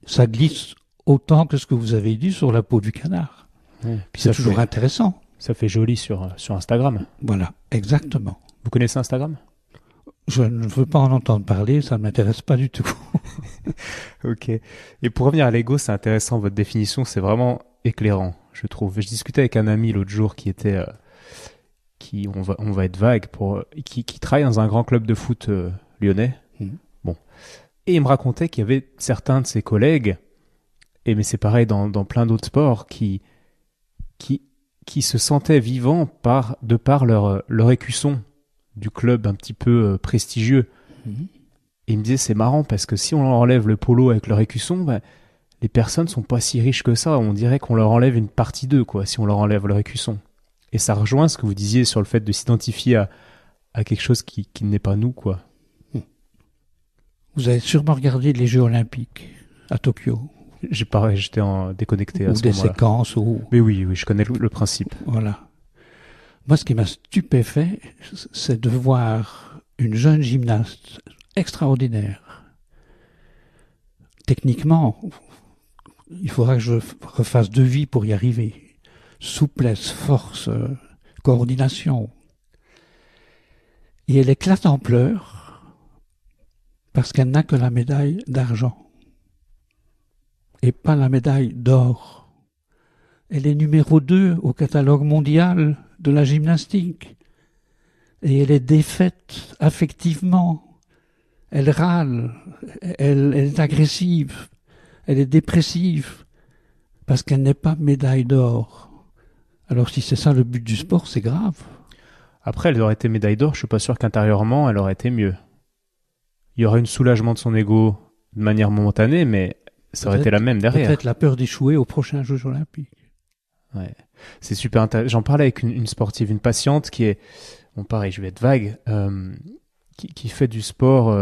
Ça glisse autant que ce que vous avez dit sur la peau du canard. Oui. Puis c'est toujours intéressant. Ça fait joli sur Instagram. Voilà, exactement. Vous connaissez Instagram? Je ne veux pas en entendre parler, ça ne m'intéresse pas du tout. Ok. Et pour revenir à l'ego, c'est intéressant, votre définition, c'est vraiment éclairant, je trouve. Je discutais avec un ami l'autre jour qui était... on va être vague, qui travaille dans un grand club de foot lyonnais. Bon. Et il me racontait qu'il y avait certains de ses collègues, mais c'est pareil dans plein d'autres sports, qui se sentaient vivants de par leur écusson du club un petit peu prestigieux. Et il me disait, c'est marrant parce que si on leur enlève le polo avec leur écusson, les personnes sont pas si riches que ça. On dirait qu'on leur enlève une partie d'eux, quoi, si on leur enlève leur écusson. Et ça rejoint ce que vous disiez sur le fait de s'identifier à quelque chose qui n'est pas nous, quoi. Vous avez sûrement regardé les Jeux Olympiques à Tokyo. J'étais déconnecté à ce moment-là. Ou des séquences. Mais oui, je connais le principe. Voilà. Moi, ce qui m'a stupéfait, c'est de voir une jeune gymnaste extraordinaire. Techniquement, il faudra que je refasse 2 vies pour y arriver. Souplesse, force, coordination. Et elle éclate en pleurs parce qu'elle n'a que la médaille d'argent et pas la médaille d'or. Elle est numéro 2 au catalogue mondial de la gymnastique. Et elle est défaite affectivement. Elle râle, elle est agressive, elle est dépressive, parce qu'elle n'est pas médaille d'or. Alors si c'est ça le but du sport, c'est grave. Après, elle aurait été médaille d'or, je suis pas sûr qu'intérieurement, elle aurait été mieux. Il y aurait un soulagement de son ego de manière momentanée, mais ça aurait été la même derrière. Peut-être la peur d'échouer aux prochains Jeux Olympiques. Ouais. C'est super intéressant. J'en parlais avec une sportive, une patiente qui est, bon pareil, je vais être vague, qui fait du sport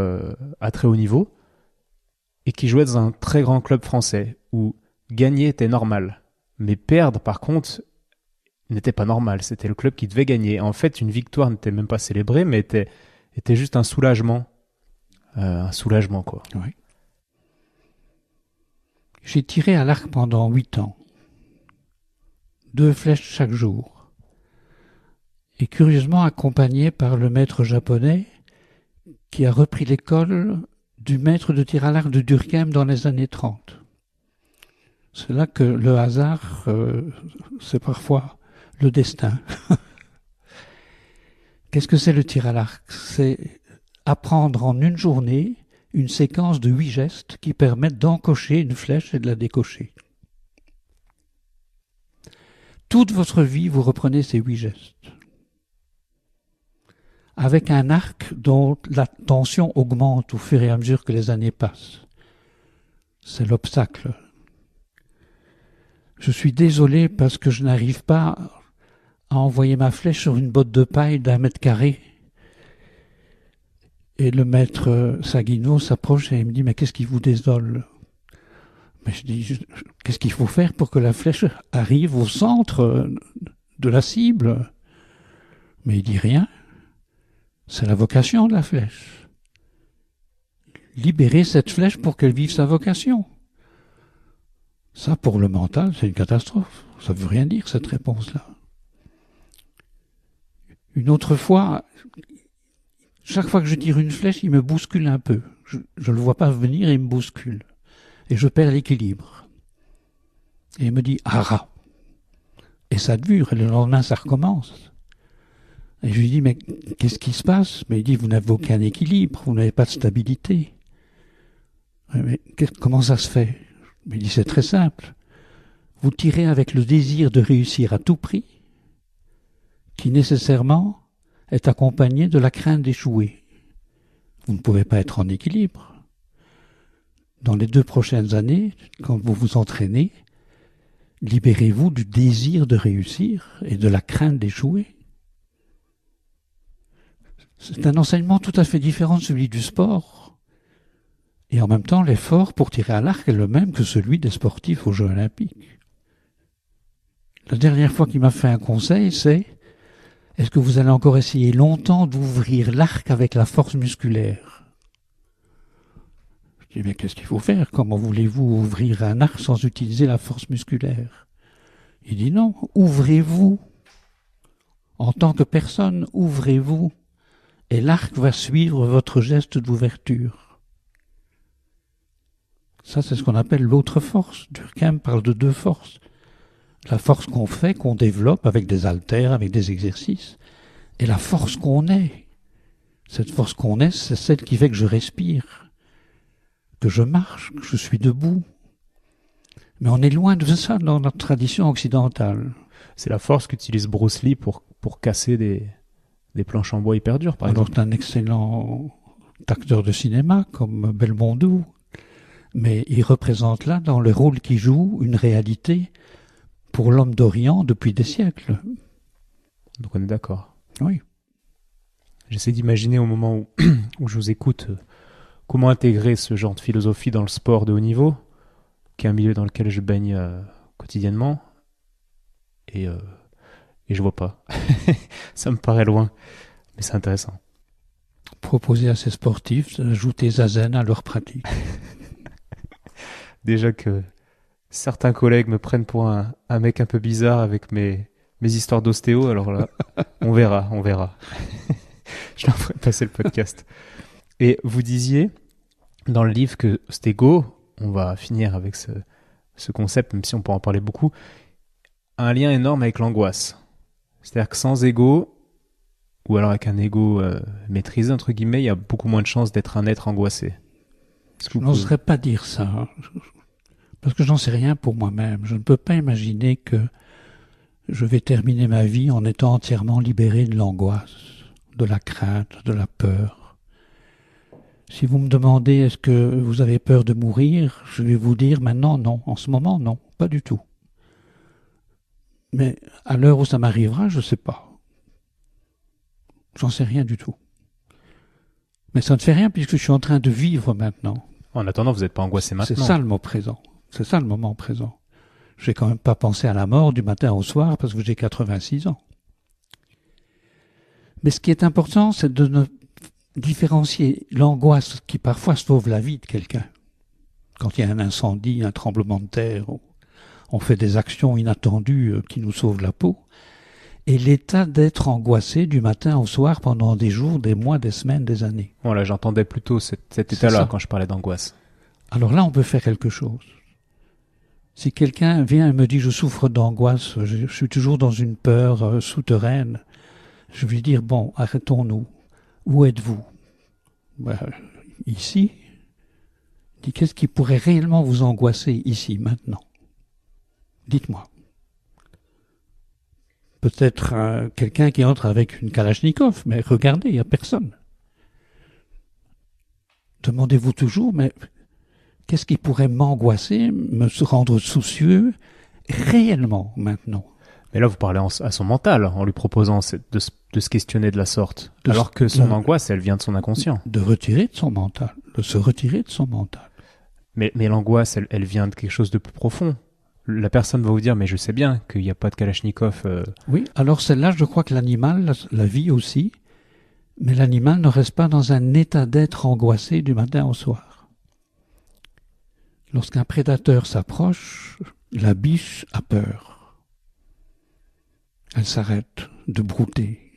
à très haut niveau et qui jouait dans un très grand club français où gagner était normal, mais perdre par contre n'était pas normal. C'était le club qui devait gagner. En fait, une victoire n'était même pas célébrée, mais était juste un soulagement. Un soulagement, quoi. Oui. J'ai tiré à l'arc pendant 8 ans. 2 flèches chaque jour. Et curieusement accompagné par le maître japonais qui a repris l'école du maître de tir à l'arc de Durkheim dans les années 30. C'est là que le hasard, c'est parfois le destin. Qu'est-ce que c'est le tir à l'arc ? C'est apprendre en une journée une séquence de 8 gestes qui permettent d'encocher une flèche et de la décocher. Toute votre vie, vous reprenez ces 8 gestes. Avec un arc dont la tension augmente au fur et à mesure que les années passent. C'est l'obstacle. Je suis désolé parce que je n'arrive pas à envoyer ma flèche sur une botte de paille d'1 mètre carré. Et le maître Saguino s'approche et il me dit « Mais qu'est-ce qui vous désole ?» Mais je dis « Qu'est-ce qu'il faut faire pour que la flèche arrive au centre de la cible ?» Mais il dit rien. C'est la vocation de la flèche. Libérer cette flèche pour qu'elle vive sa vocation. Ça, pour le mental, c'est une catastrophe. Ça ne veut rien dire, cette réponse-là. Une autre fois, chaque fois que je tire une flèche, il me bouscule un peu. Je ne le vois pas venir et il me bouscule. Et je perds l'équilibre. Et il me dit « Ara !» Et ça dure, et le lendemain, ça recommence. Et je lui dis « Mais qu'est-ce qui se passe ?» Mais il dit « Vous n'avez aucun équilibre, vous n'avez pas de stabilité. » Mais comment ça se fait ? Mais il dit « C'est très simple. Vous tirez avec le désir de réussir à tout prix, qui nécessairement est accompagné de la crainte d'échouer. Vous ne pouvez pas être en équilibre. Dans les 2 prochaines années, quand vous vous entraînez, libérez-vous du désir de réussir et de la crainte d'échouer. » C'est un enseignement tout à fait différent de celui du sport. Et en même temps, l'effort pour tirer à l'arc est le même que celui des sportifs aux Jeux Olympiques. La dernière fois qu'il m'a fait un conseil, c'est « Est-ce que vous allez encore essayer longtemps d'ouvrir l'arc avec la force musculaire ?» Je dis « Mais qu'est-ce qu'il faut faire ? Comment voulez-vous ouvrir un arc sans utiliser la force musculaire ?» Il dit « Non, ouvrez-vous. En tant que personne, ouvrez-vous. Et l'arc va suivre votre geste d'ouverture. » Ça, c'est ce qu'on appelle l'autre force. Durkheim parle de 2 forces. La force qu'on fait, qu'on développe avec des haltères, avec des exercices. Et la force qu'on est. Cette force qu'on est, c'est celle qui fait que je respire. que je marche, que je suis debout. Mais on est loin de ça dans notre tradition occidentale. C'est la force qu'utilise Bruce Lee pour casser des planches en bois hyper dures, par Alors exemple. c'est un excellent acteur de cinéma comme Belmondo, mais il représente là, dans le rôle qu'il joue, une réalité pour l'homme d'Orient depuis des siècles. Donc on est d'accord. Oui. J'essaie d'imaginer au moment où je vous écoute comment intégrer ce genre de philosophie dans le sport de haut niveau, qui est un milieu dans lequel je baigne quotidiennement, et je vois pas. Ça me paraît loin, mais c'est intéressant. Proposer à ces sportifs d'ajouter zazen à leur pratique. Déjà que certains collègues me prennent pour un mec un peu bizarre avec mes histoires d'ostéo, alors là, on verra. Je leur ferai passer le podcast. Et vous disiez dans le livre que cet ego, on va finir avec ce concept, même si on peut en parler beaucoup, a un lien énorme avec l'angoisse. C'est-à-dire que sans ego, ou alors avec un ego maîtrisé, entre guillemets, il y a beaucoup moins de chances d'être un être angoissé. Je n'oserais pas dire ça, parce que j'en sais rien pour moi-même. Je ne peux pas imaginer que je vais terminer ma vie en étant entièrement libéré de l'angoisse, de la crainte, de la peur. Si vous me demandez est-ce que vous avez peur de mourir, je vais vous dire maintenant non, en ce moment non, pas du tout. Mais à l'heure où ça m'arrivera, je ne sais pas. J'en sais rien du tout. Mais ça ne fait rien puisque je suis en train de vivre maintenant. En attendant, vous n'êtes pas angoissé maintenant. C'est ça le mot présent. C'est ça le moment présent. Je n'ai quand même pas pensé à la mort du matin au soir parce que j'ai 86 ans. Mais ce qui est important, c'est de ne différencier l'angoisse qui parfois sauve la vie de quelqu'un. Quand il y a un incendie, un tremblement de terre, on fait des actions inattendues qui nous sauvent la peau. Et l'état d'être angoissé du matin au soir pendant des jours, des mois, des semaines, des années. Voilà, j'entendais plutôt cet état-là quand je parlais d'angoisse. Alors là, on peut faire quelque chose. Si quelqu'un vient et me dit « je souffre d'angoisse, je suis toujours dans une peur souterraine », je vais lui dire « bon, arrêtons-nous. Où êtes-vous » Ici. Il dit « qu'est-ce qui pourrait réellement vous angoisser ici, maintenant ?» Dites-moi. Peut-être quelqu'un qui entre avec une Kalachnikov, mais regardez, il n'y a personne. Demandez-vous toujours, mais qu'est-ce qui pourrait m'angoisser, me rendre soucieux réellement maintenant? Mais là, vous parlez à son mental, en lui proposant de se questionner de la sorte. Alors que son angoisse, elle vient de son inconscient. De retirer de son mental, de se retirer de son mental. Mais l'angoisse, elle vient de quelque chose de plus profond. La personne va vous dire, mais je sais bien qu'il n'y a pas de Kalachnikov. Oui, alors celle-là, je crois que l'animal la vit aussi, mais l'animal ne reste pas dans un état d'être angoissé du matin au soir. Lorsqu'un prédateur s'approche, la biche a peur. Elle s'arrête de brouter.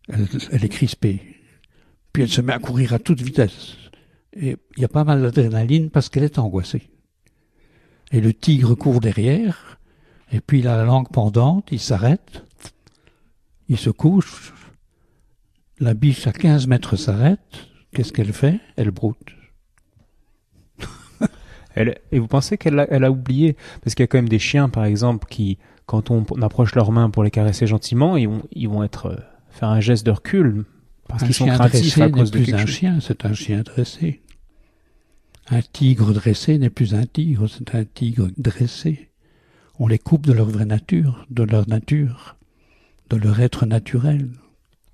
Elle est crispée. Puis elle se met à courir à toute vitesse. Et il y a pas mal d'adrénaline parce qu'elle est angoissée. Et le tigre court derrière, et puis il a la langue pendante, il s'arrête, il se couche, la biche à 15 mètres s'arrête, qu'est-ce qu'elle fait? Elle broute. Et vous pensez qu'elle a oublié? Parce qu'il y a quand même des chiens, par exemple, qui, quand on approche leurs mains pour les caresser gentiment, ils vont faire un geste de recul, parce qu'ils sont craintifs à cause de quelque chose. Un chien, c'est un chien dressé. Un tigre dressé n'est plus un tigre, c'est un tigre dressé. On les coupe de leur vraie nature, de leur être naturel.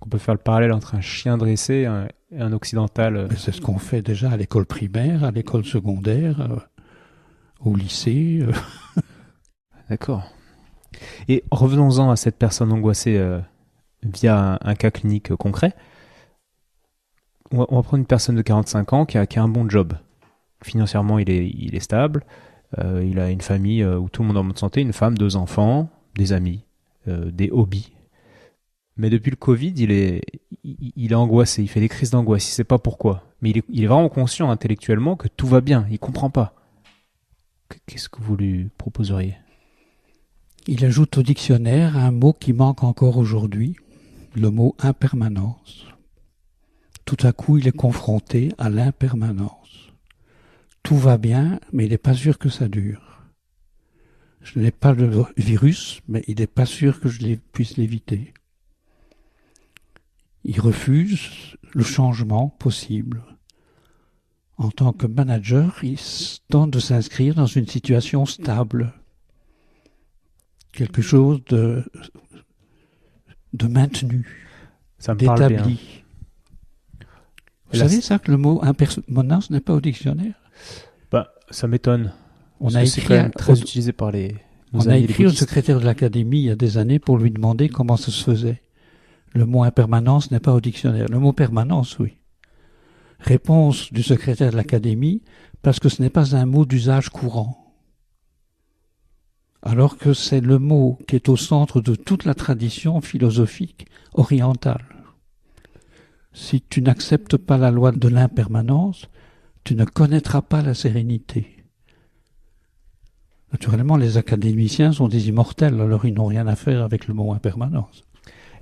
On peut faire le parallèle entre un chien dressé et un occidental. Mais c'est ce qu'on fait déjà à l'école primaire, à l'école secondaire, au lycée. D'accord. Et revenons-en à cette personne angoissée via un cas clinique concret. On va prendre une personne de 45 ans qui a un bon job. Financièrement, il est stable. Il a une famille où tout le monde est en bonne santé, une femme, 2 enfants, des amis, des hobbies. Mais depuis le Covid, il est angoissé, il fait des crises d'angoisse, il ne sait pas pourquoi. Mais il est vraiment conscient intellectuellement que tout va bien, il ne comprend pas. Qu'est-ce que vous lui proposeriez? Il ajoute au dictionnaire un mot qui manque encore aujourd'hui, le mot impermanence. tout à coup il est confronté à l'impermanence. Tout va bien, mais il n'est pas sûr que ça dure. Je n'ai pas le virus, mais il n'est pas sûr que je puisse l'éviter. Il refuse le changement possible. En tant que manager, il tente de s'inscrire dans une situation stable. Quelque chose de maintenu, Ça me parle bien. d'établi. Vous savez ça, que le mot impermanence n'est pas au dictionnaire? Ça m'étonne. On Parce a que c'est écrit, quand même très utilisé par nos on a amis les écrit au bouddhistes. secrétaire de l'Académie il y a des années pour lui demander comment ça se faisait. Le mot impermanence n'est pas au dictionnaire. Le mot permanence, oui. Réponse du secrétaire de l'Académie, parce que ce n'est pas un mot d'usage courant. Alors que c'est le mot qui est au centre de toute la tradition philosophique orientale. Si tu n'acceptes pas la loi de l'impermanence, tu ne connaîtras pas la sérénité. Naturellement, les académiciens sont des immortels, alors ils n'ont rien à faire avec le mot impermanence.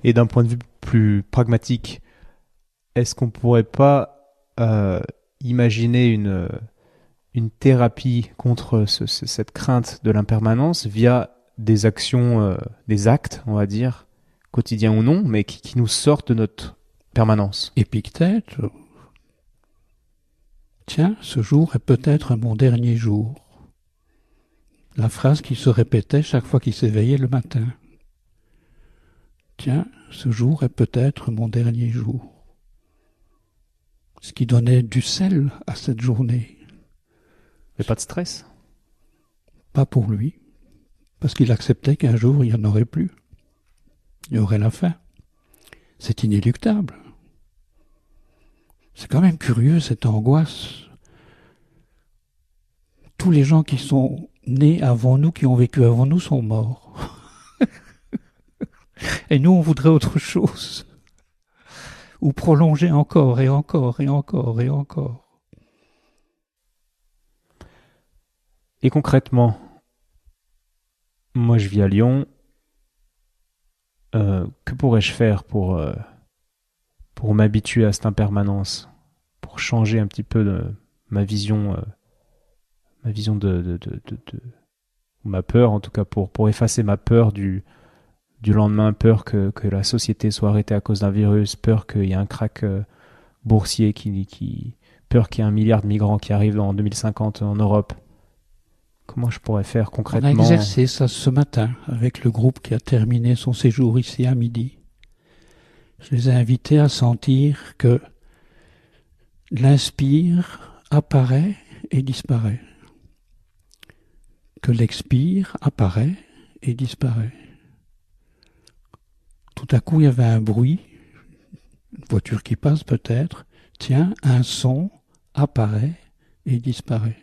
Et d'un point de vue plus pragmatique, est-ce qu'on pourrait pas imaginer une thérapie contre cette crainte de l'impermanence via des actions, des actes, on va dire, quotidiens ou non, mais qui nous sortent de notre permanence? Épictète, tiens, ce jour est peut-être mon dernier jour. La phrase qui se répétait chaque fois qu'il s'éveillait le matin. Tiens, ce jour est peut-être mon dernier jour. Ce qui donnait du sel à cette journée. Mais pas de stress? Pas pour lui, parce qu'il acceptait qu'un jour il n'y en aurait plus. Il y aurait la fin. C'est inéluctable. C'est quand même curieux cette angoisse. Tous les gens qui sont nés avant nous, qui ont vécu avant nous, sont morts. Et nous, on voudrait autre chose. Ou prolonger encore et encore et encore et encore. Et concrètement, moi je vis à Lyon. Que pourrais-je faire pour m'habituer à cette impermanence, pour changer un petit peu ma vision de ma peur, en tout cas pour effacer ma peur du lendemain, peur que la société soit arrêtée à cause d'un virus, peur qu'il y ait un krach boursier, peur qu'il y ait 1 milliard de migrants qui arrivent en 2050 en Europe. Comment je pourrais faire concrètement? On a exercé ça ce matin avec le groupe qui a terminé son séjour ici à midi. Je les ai invités à sentir que l'inspire apparaît et disparaît. Que l'expire apparaît et disparaît. Tout à coup, il y avait un bruit, une voiture qui passe peut-être. Tiens, un son apparaît et disparaît.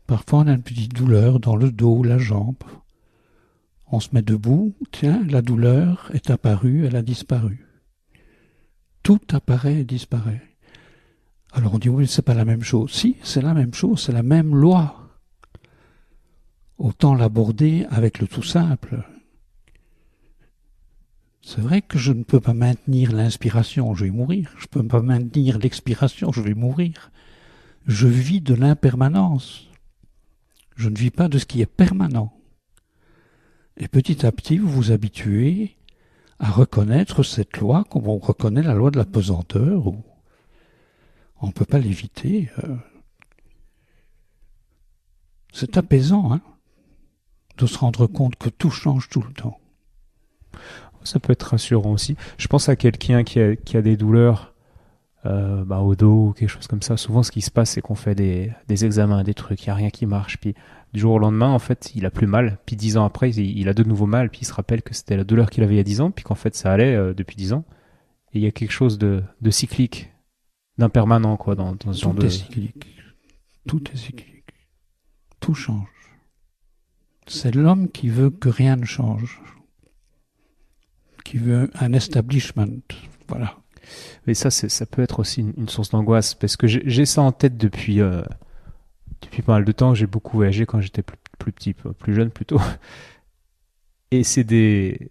Parfois, on a une petite douleur dans le dos, la jambe. On se met debout, tiens, la douleur est apparue, elle a disparu. Tout apparaît et disparaît. Alors on dit, oui, c'est pas la même chose. Si, c'est la même chose, c'est la même loi. Autant l'aborder avec le tout simple. C'est vrai que je ne peux pas maintenir l'inspiration, je vais mourir. Je ne peux pas maintenir l'expiration, je vais mourir. Je vis de l'impermanence. Je ne vis pas de ce qui est permanent. Et petit à petit, vous vous habituez à reconnaître cette loi comme on reconnaît la loi de la pesanteur. Où on ne peut pas l'éviter. C'est apaisant, hein, de se rendre compte que tout change tout le temps. Ça peut être rassurant aussi. Je pense à quelqu'un qui a des douleurs au dos ou quelque chose comme ça. Souvent, ce qui se passe, c'est qu'on fait des examens, des trucs, il n'y a rien qui marche. Puis du jour au lendemain, en fait, il a plus mal. Puis 10 ans après, il a de nouveau mal. Puis il se rappelle que c'était la douleur qu'il avait il y a 10 ans. Puis qu'en fait, ça allait depuis 10 ans. Et il y a quelque chose de cyclique, d'impermanent, quoi, dans ce genre de... Tout est cyclique. Tout est cyclique. Tout change. C'est l'homme qui veut que rien ne change. Qui veut un establishment. Voilà. Mais ça peut être aussi une source d'angoisse, parce que j'ai ça en tête depuis pas mal de temps. J'ai beaucoup voyagé quand j'étais plus petit, plus jeune plutôt. Et c'est des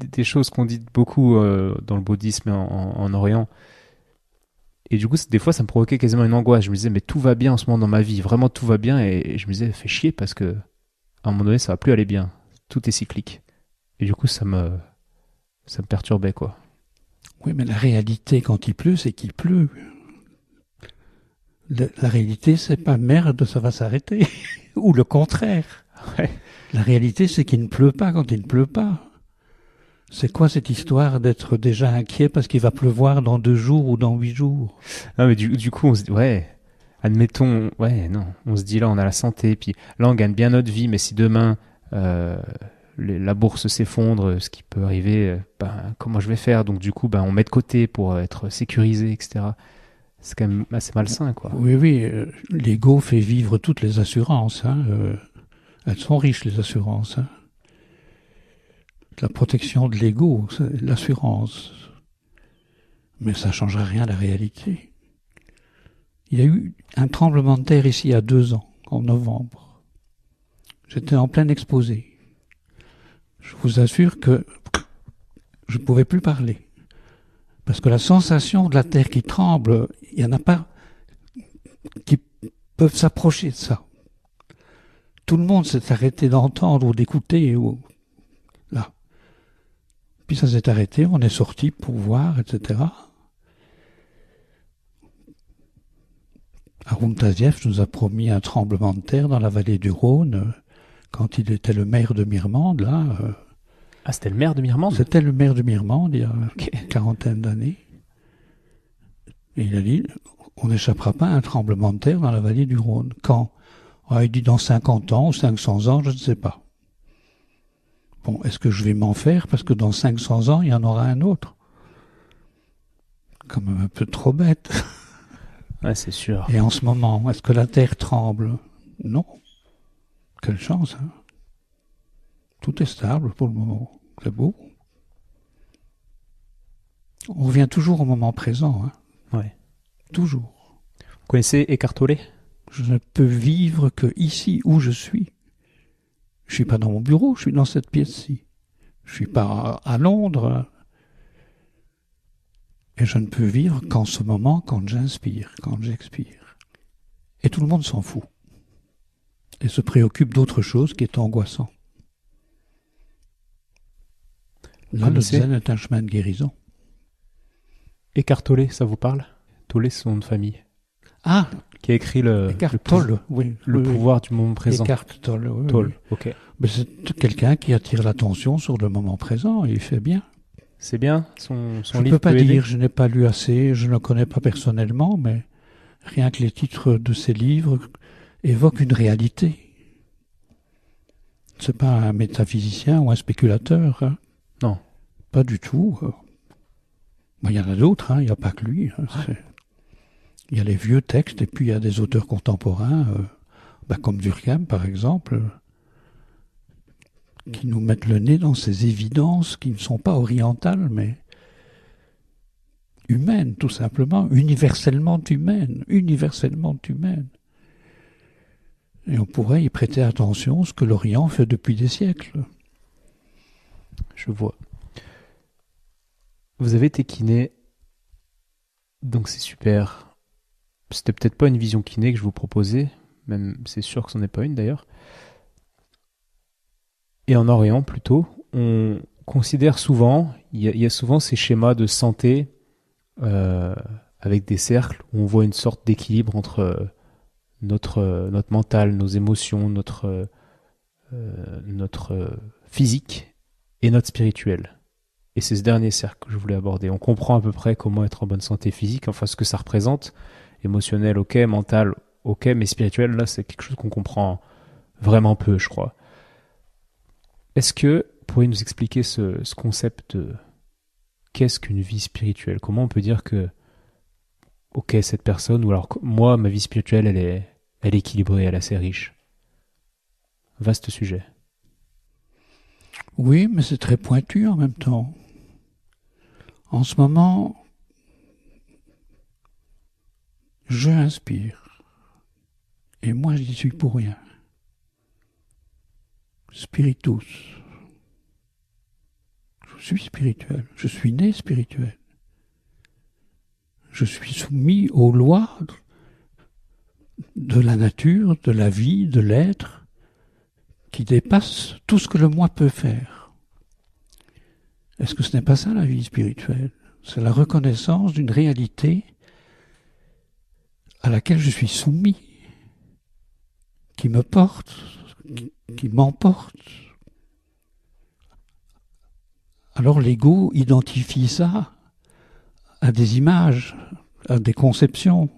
des choses qu'on dit beaucoup dans le bouddhisme en Orient. Et du coup, des fois, ça me provoquait quasiment une angoisse. Je me disais, mais tout va bien en ce moment dans ma vie. Vraiment, tout va bien. Et je me disais, fais chier parce que à un moment donné, ça va plus aller bien. Tout est cyclique. Et du coup, ça me perturbait, quoi. Oui, mais la réalité, quand il pleut, c'est qu'il pleut. La réalité, c'est pas merde, ça va s'arrêter. Ou le contraire. Ouais. La réalité, c'est qu'il ne pleut pas quand il ne pleut pas. C'est quoi cette histoire d'être déjà inquiet parce qu'il va pleuvoir dans 2 jours ou dans 8 jours? Non, mais du coup, on se dit, ouais, admettons, ouais, non, on se dit là, on a la santé, puis là, on gagne bien notre vie, mais si demain, la bourse s'effondre, ce qui peut arriver, ben, comment je vais faire? Donc, du coup, ben, on met de côté pour être sécurisé, etc. C'est quand même assez malsain, quoi. Oui, oui, l'ego fait vivre toutes les assurances. Hein, elles sont riches, les assurances. Hein. La protection de l'ego, c'est l'assurance. Mais ça ne changera rien à la réalité. Il y a eu un tremblement de terre ici il y a 2 ans, en novembre. J'étais en plein exposé. Je vous assure que je ne pouvais plus parler. Parce que la sensation de la terre qui tremble, il n'y en a pas qui peuvent s'approcher de ça. Tout le monde s'est arrêté d'entendre ou d'écouter. Là. Puis ça s'est arrêté, on est sorti pour voir, etc. Haroun Tazieff nous a promis un tremblement de terre dans la vallée du Rhône quand il était le maire de Mirmande. Là, Ah, c'était le maire de Mirmande? C'était le maire de Mirmande il y a une quarantaine d'années. Et il a dit, on n'échappera pas à un tremblement de terre dans la vallée du Rhône. Quand? Il dit dans 50 ans ou 500 ans, je ne sais pas. Bon, est-ce que je vais m'en faire parce que dans 500 ans, il y en aura un autre? Quand même un peu trop bête. Ouais, c'est sûr. Et en ce moment, est-ce que la terre tremble? Non. Quelle chance, hein? Tout est stable pour le moment. C'est beau. On revient toujours au moment présent, hein? Ouais. Toujours. Vous connaissez Eckhart Tolle? Je ne peux vivre que ici où je suis. Je suis pas dans mon bureau, je suis dans cette pièce-ci. Je suis pas à Londres. Et je ne peux vivre qu'en ce moment, quand j'inspire, quand j'expire. Et tout le monde s'en fout. Et se préoccupe d'autre chose qui est angoissant. Là, le zen est un chemin de guérison. Eckhart Tolle, ça vous parle? Tolle, c'est son nom de famille. Ah, qui a écrit le pouvoir du moment présent. Eckhart Tolle, oui. Tolle, ok. Mais c'est quelqu'un qui attire l'attention sur le moment présent, et il fait bien. C'est bien, son je livre. Je ne peux pas dire, je n'ai pas lu assez, je ne le connais pas personnellement, mais rien que les titres de ses livres évoquent une réalité. C'est pas un métaphysicien ou un spéculateur. Hein. Non. Pas du tout. Il y en a d'autres, hein, il n'y a pas que lui. Hein, il y a les vieux textes, et puis il y a des auteurs contemporains, comme Durkheim par exemple, qui nous mettent le nez dans ces évidences qui ne sont pas orientales, mais humaines, tout simplement, universellement humaines. Et on pourrait y prêter attention, ce que l'Orient fait depuis des siècles. Je vois. Vous avez été kiné, donc c'est super. C'était peut-être pas une vision kiné que je vous proposais, même c'est sûr que ce n'est pas une d'ailleurs. Et en Orient, plutôt, on considère souvent, il y a souvent ces schémas de santé avec des cercles où on voit une sorte d'équilibre entre notre mental, nos émotions, notre physique et notre spirituel. Et c'est ce dernier cercle que je voulais aborder. On comprend à peu près comment être en bonne santé physique, enfin ce que ça représente. Émotionnel, ok, mental, ok, mais spirituel, là, c'est quelque chose qu'on comprend vraiment peu, je crois. Est-ce que vous pourriez nous expliquer ce concept de qu'est-ce qu'une vie spirituelle? Comment on peut dire que, ok, cette personne, ou alors moi, ma vie spirituelle, elle est équilibrée, elle est assez riche. Vaste sujet. Oui, mais c'est très pointu en même temps. En ce moment, je inspire. Et moi, j'y suis pour rien. Spiritus. Je suis spirituel. Je suis né spirituel. Je suis soumis aux lois de la nature, de la vie, de l'être, qui dépassent tout ce que le moi peut faire. Est-ce que ce n'est pas ça la vie spirituelle? C'est la reconnaissance d'une réalité à laquelle je suis soumis, qui me porte, qui m'emporte. Alors l'ego identifie ça à des images, à des conceptions.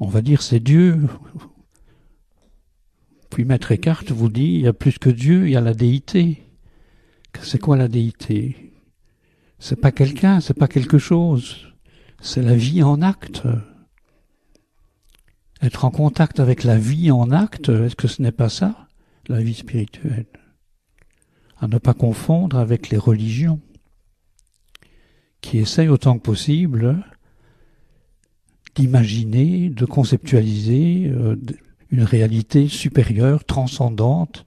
On va dire c'est Dieu. Puis Maître Eckhart vous dit, il y a plus que Dieu, il y a la déité. C'est quoi la déité? C'est pas quelqu'un, c'est pas quelque chose. C'est la vie en acte. Être en contact avec la vie en acte, est-ce que ce n'est pas ça, la vie spirituelle? À ne pas confondre avec les religions, qui essayent autant que possible d'imaginer, de conceptualiser une réalité supérieure, transcendante,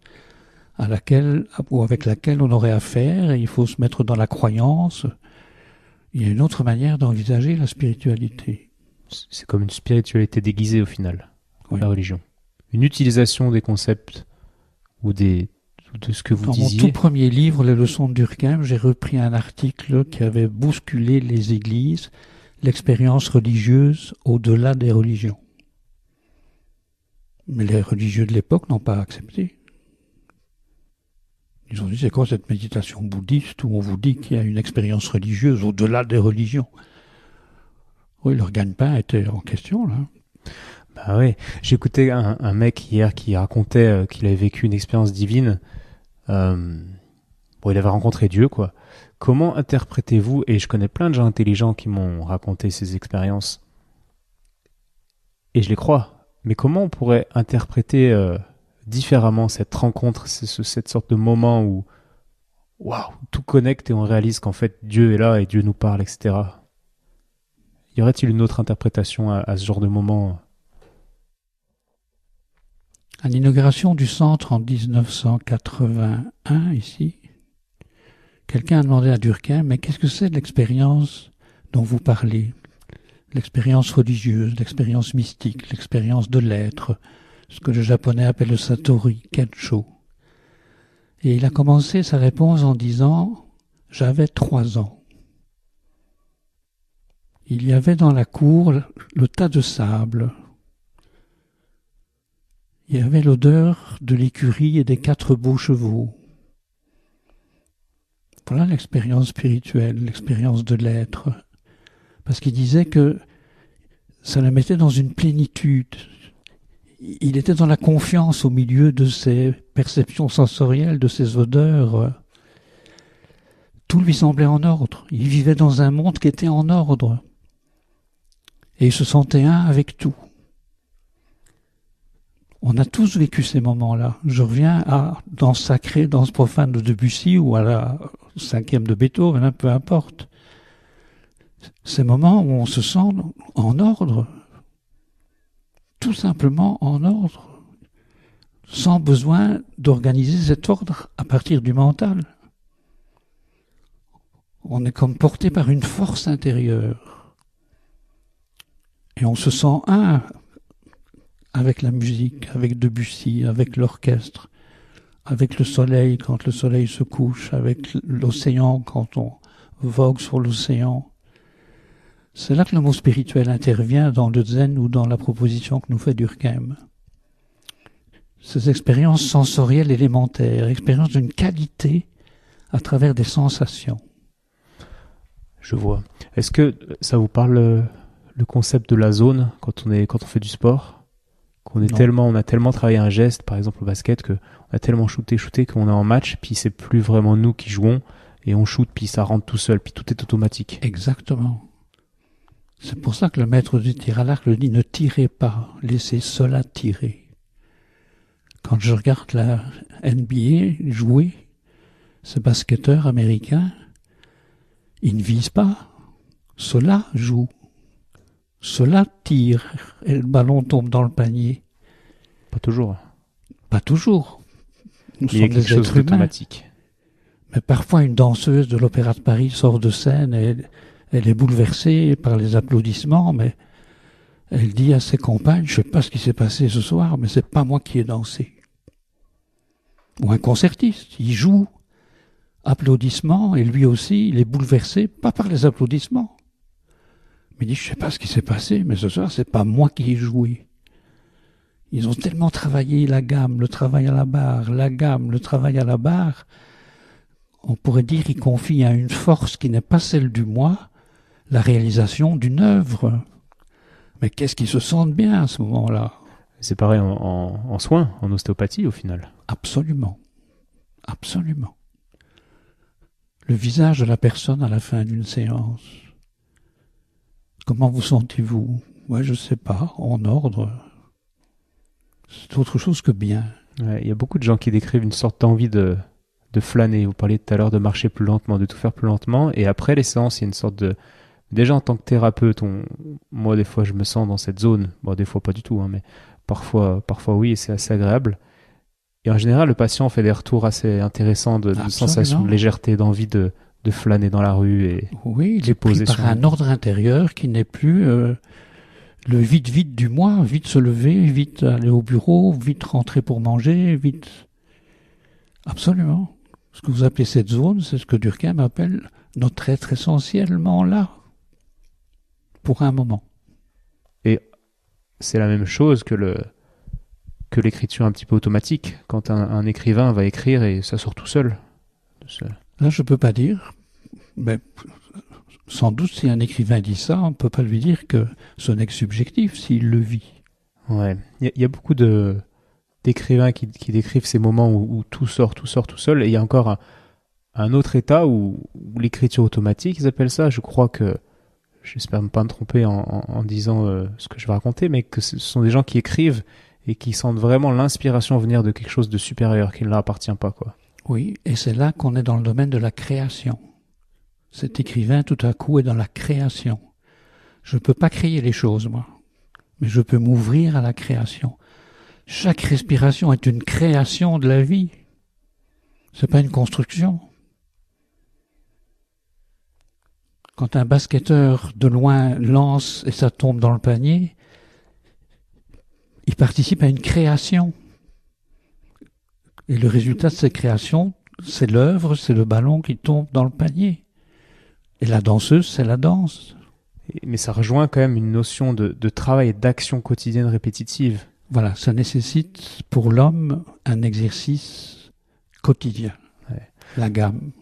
à laquelle ou avec laquelle on aurait affaire, et il faut se mettre dans la croyance. Il y a une autre manière d'envisager la spiritualité. C'est comme une spiritualité déguisée au final, Oui. la religion. Une utilisation des concepts ou de ce que vous Dans disiez. mon tout premier livre, Les leçons de Durkheim, j'ai repris un article qui avait bousculé les églises, l'expérience religieuse au-delà des religions. Mais les religieux de l'époque n'ont pas accepté. Ils ont dit, c'est quoi cette méditation bouddhiste où on vous dit qu'il y a une expérience religieuse au-delà des religions? Oui, leur gagne-pain était en question, là. Bah oui, j'écoutais un mec hier qui racontait qu'il avait vécu une expérience divine. Il avait rencontré Dieu, quoi. Comment interprétez-vous, et je connais plein de gens intelligents qui m'ont raconté ces expériences, et je les crois, mais comment on pourrait interpréter différemment cette rencontre, cette sorte de moment où waouh, tout connecte et on réalise qu'en fait Dieu est là et Dieu nous parle, etc. Y aurait-il une autre interprétation à ce genre de moment? À l'inauguration du centre en 1981, ici, quelqu'un a demandé à Durkheim, mais qu'est-ce que c'est l'expérience dont vous parlez? L'expérience religieuse, l'expérience mystique, l'expérience de l'être, ce que le japonais appelle le Satori Kencho. Et il a commencé sa réponse en disant « J'avais 3 ans ». Il y avait dans la cour le tas de sable. Il y avait l'odeur de l'écurie et des 4 beaux chevaux. Voilà l'expérience spirituelle, l'expérience de l'être. Parce qu'il disait que ça le mettait dans une plénitude. Il était dans la confiance au milieu de ses perceptions sensorielles, de ses odeurs. Tout lui semblait en ordre. Il vivait dans un monde qui était en ordre. Et il se sentait un avec tout. On a tous vécu ces moments-là. Je reviens à Danse sacrée, Danse profane de Debussy ou à la 5e de Beethoven, peu importe. Ces moments où on se sent en ordre, tout simplement en ordre, sans besoin d'organiser cet ordre à partir du mental. On est comme porté par une force intérieure. Et on se sent un avec la musique, avec Debussy, avec l'orchestre, avec le soleil quand le soleil se couche, avec l'océan quand on vogue sur l'océan. C'est là que le mot spirituel intervient dans le zen ou dans la proposition que nous fait Durkheim. Ces expériences sensorielles élémentaires, expériences d'une qualité à travers des sensations. Je vois. Est-ce que ça vous parle le concept de la zone quand on fait du sport? On a tellement travaillé un geste, par exemple au basket, qu'on a tellement shooté qu'on est en match, puis c'est plus vraiment nous qui jouons, et on shoot, puis ça rentre tout seul, puis tout est automatique. Exactement. C'est pour ça que le maître du tir à l'arc le dit, ne tirez pas, laissez cela tirer. Quand je regarde la NBA jouer, ces basketteurs américains, ils ne visent pas, cela joue. Cela tire et le ballon tombe dans le panier. Pas toujours. Pas toujours. Nous Il y a sommes quelque des chose êtres humains. d'automatique. Mais parfois, une danseuse de l'Opéra de Paris sort de scène et elle est bouleversée par les applaudissements, mais elle dit à ses compagnes, je ne sais pas ce qui s'est passé ce soir, mais c'est pas moi qui ai dansé. Ou un concertiste, il joue, applaudissements, et lui aussi, il est bouleversé, pas par les applaudissements. Mais il dit, je ne sais pas ce qui s'est passé, mais ce soir, c'est pas moi qui ai joué. Ils ont tellement travaillé la gamme, le travail à la barre, la gamme, le travail à la barre. On pourrait dire qu'ils confient à une force qui n'est pas celle du moi, la réalisation d'une œuvre. Mais qu'est-ce qu'ils se sentent bien à ce moment-là? C'est pareil en soins, en ostéopathie au final. Absolument. Absolument. Le visage de la personne à la fin d'une séance. Comment vous sentez-vous? Ouais, je sais pas, en ordre. C'est autre chose que bien. Ouais, il y a beaucoup de gens qui décrivent une sorte d'envie de flâner. Vous parliez tout à l'heure de marcher plus lentement, de tout faire plus lentement. Et après les séances, il y a une sorte de... Déjà en tant que thérapeute, moi des fois je me sens dans cette zone. Bon, des fois pas du tout, hein, mais parfois oui, et c'est assez agréable. Et en général, le patient fait des retours assez intéressants de sensation de légèreté, d'envie de flâner dans la rue. Et oui, il est pris par un ordre intérieur qui n'est plus le vite du moi, vite se lever, vite aller au bureau, vite rentrer pour manger, vite... Absolument. Ce que vous appelez cette zone, c'est ce que Durkheim appelle notre être essentiellement là, pour un moment. Et c'est la même chose que l'écriture un petit peu automatique, quand un écrivain va écrire et ça sort tout seul. Là, je ne peux pas dire, mais sans doute si un écrivain dit ça, on ne peut pas lui dire que ce n'est que subjectif s'il le vit. Ouais, il y a beaucoup d'écrivains qui décrivent ces moments où tout sort tout seul, et il y a encore un autre état où l'écriture automatique, ils appellent ça, je crois que, j'espère ne pas me tromper en disant ce que je vais raconter, mais que ce sont des gens qui écrivent et qui sentent vraiment l'inspiration venir de quelque chose de supérieur qui ne leur appartient pas, quoi. Oui, et c'est là qu'on est dans le domaine de la création. Cet écrivain, tout à coup, est dans la création. Je ne peux pas créer les choses, moi, mais je peux m'ouvrir à la création. Chaque respiration est une création de la vie. C'est pas une construction. Quand un basketteur de loin lance et ça tombe dans le panier, il participe à une création. Et le résultat de cette création, c'est l'œuvre, c'est le ballon qui tombe dans le panier. Et la danseuse, c'est la danse. Mais ça rejoint quand même une notion de travail et d'action quotidienne répétitive. Voilà, ça nécessite pour l'homme un exercice quotidien. Ouais. La gamme.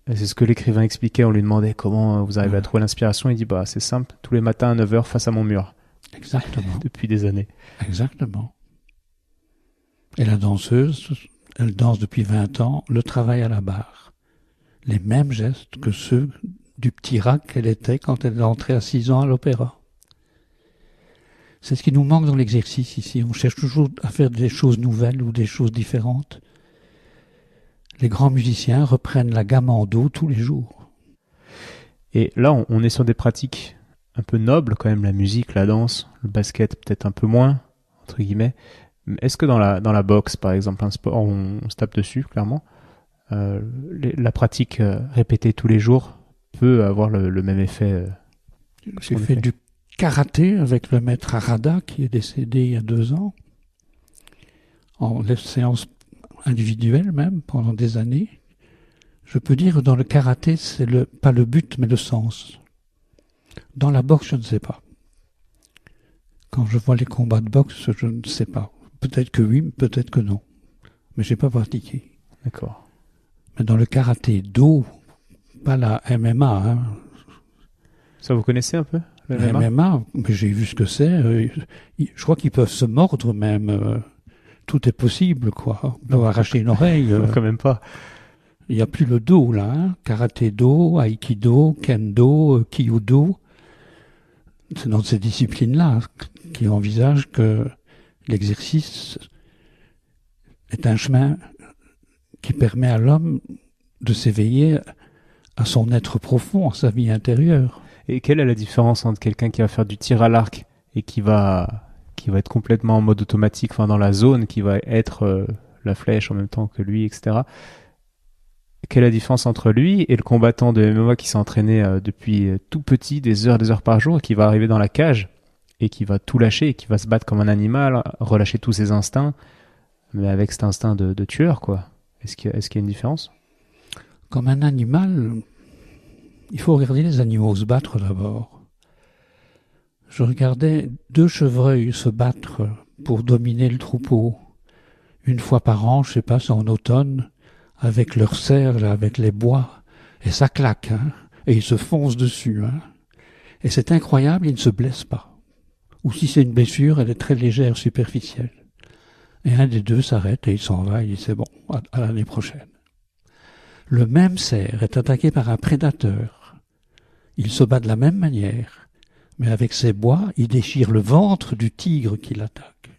Et c'est ce que l'écrivain expliquait, on lui demandait comment vous arrivez à trouver l'inspiration. Il dit, c'est simple, tous les matins à 9h face à mon mur. Exactement. Depuis des années. Exactement. Et la danseuse, elle danse depuis 20 ans, le travail à la barre. Les mêmes gestes que ceux du petit rat qu'elle était quand elle est entrée à 6 ans à l'opéra. C'est ce qui nous manque dans l'exercice ici. On cherche toujours à faire des choses nouvelles ou des choses différentes. Les grands musiciens reprennent la gamme en do tous les jours. Et là, on est sur des pratiques un peu nobles quand même, la musique, la danse, le basket peut-être un peu moins, entre guillemets. Est-ce que dans la boxe, par exemple, un sport, on se tape dessus, clairement, la pratique répétée tous les jours peut avoir le même effet J'ai fait du karaté avec le maître Harada qui est décédé il y a 2 ans, en séance individuelle même, pendant des années. Je peux dire que dans le karaté, c'est pas le but, mais le sens. Dans la boxe, je ne sais pas. Quand je vois les combats de boxe, je ne sais pas. Peut-être que oui, peut-être que non. Mais j'ai pas pratiqué. D'accord. Mais dans le karaté do, pas la MMA. Hein. Ça, vous connaissez un peu le MMA, mais j'ai vu ce que c'est. Je crois qu'ils peuvent se mordre même. Tout est possible, quoi. On peut arracher une oreille. Quand même pas. Il n'y a plus le do, là. Hein. Karaté do, Aikido, Kendo, Kyudo. C'est dans ces disciplines-là qui envisagent que l'exercice est un chemin qui permet à l'homme de s'éveiller à son être profond, à sa vie intérieure. Et quelle est la différence entre quelqu'un qui va faire du tir à l'arc et qui va être complètement en mode automatique, enfin dans la zone, qui va être la flèche en même temps que lui, etc. quelle est la différence entre lui et le combattant de MMA qui s'est entraîné depuis tout petit, des heures par jour, et qui va arriver dans la cage et qui va tout lâcher, et qui va se battre comme un animal, relâcher tous ses instincts, mais avec cet instinct de tueur, quoi. Est-ce qu'il y a une différence? Comme un animal, il faut regarder les animaux se battre d'abord. Je regardais 2 chevreuils se battre pour dominer le troupeau. Une fois par an, je sais pas, c'est en automne, avec leur serre, avec les bois, et ça claque, hein, et ils se foncent dessus, hein. Et c'est incroyable, ils ne se blessent pas. Ou si c'est une blessure, elle est très légère, superficielle. Et un des 2 s'arrête et il s'en va, il dit c'est bon, à l'année prochaine. Le même cerf est attaqué par un prédateur. Il se bat de la même manière. Mais avec ses bois, il déchire le ventre du tigre qui l'attaque.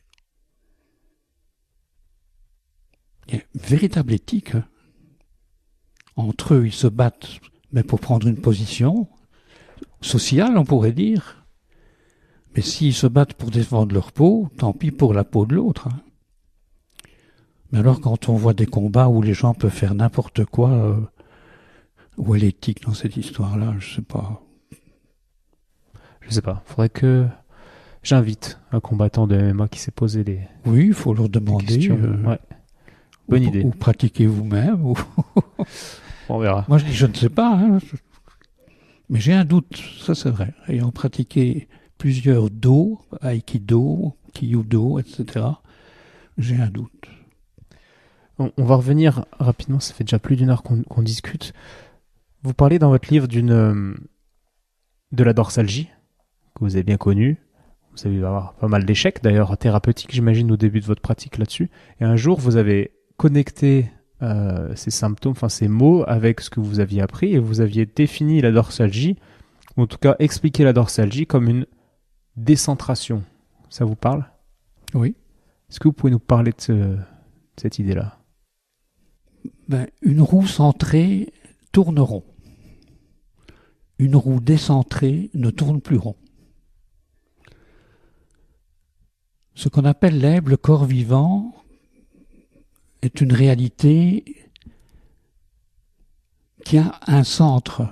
Il y a une véritable éthique. Hein. Entre eux, ils se battent, mais pour prendre une position sociale, on pourrait dire. Mais s'ils se battent pour défendre leur peau, tant pis pour la peau de l'autre. Hein. Mais alors, quand on voit des combats où les gens peuvent faire n'importe quoi, où est l'éthique dans cette histoire-là, je sais pas. Je sais pas. Faudrait que j'invite un combattant de MMA qui s'est posé des. Oui, il faut leur demander. Ouais. Bonne idée. Ou pratiquer vous-même. Ou... On verra. Moi, je dis, je ne sais pas. Hein. Mais j'ai un doute, ça c'est vrai. Ayant pratiqué plusieurs do, aikido, kyudo, etc., j'ai un doute. On va revenir rapidement. Ça fait déjà plus d'1 heure qu'on discute. Vous parlez dans votre livre de la dorsalgie, que vous avez bien connue. Vous avez eu avoir pas mal d'échecs, d'ailleurs thérapeutiques, j'imagine, au début de votre pratique là-dessus. Et un jour, vous avez connecté ces symptômes, enfin ces mots, avec ce que vous aviez appris, et vous aviez défini la dorsalgie, ou en tout cas expliqué la dorsalgie comme une décentration. Ça vous parle? Oui. Est-ce que vous pouvez nous parler de cette idée-là? Une roue centrée tourne rond. Une roue décentrée ne tourne plus rond. Ce qu'on appelle l'être, le corps vivant, est une réalité qui a un centre.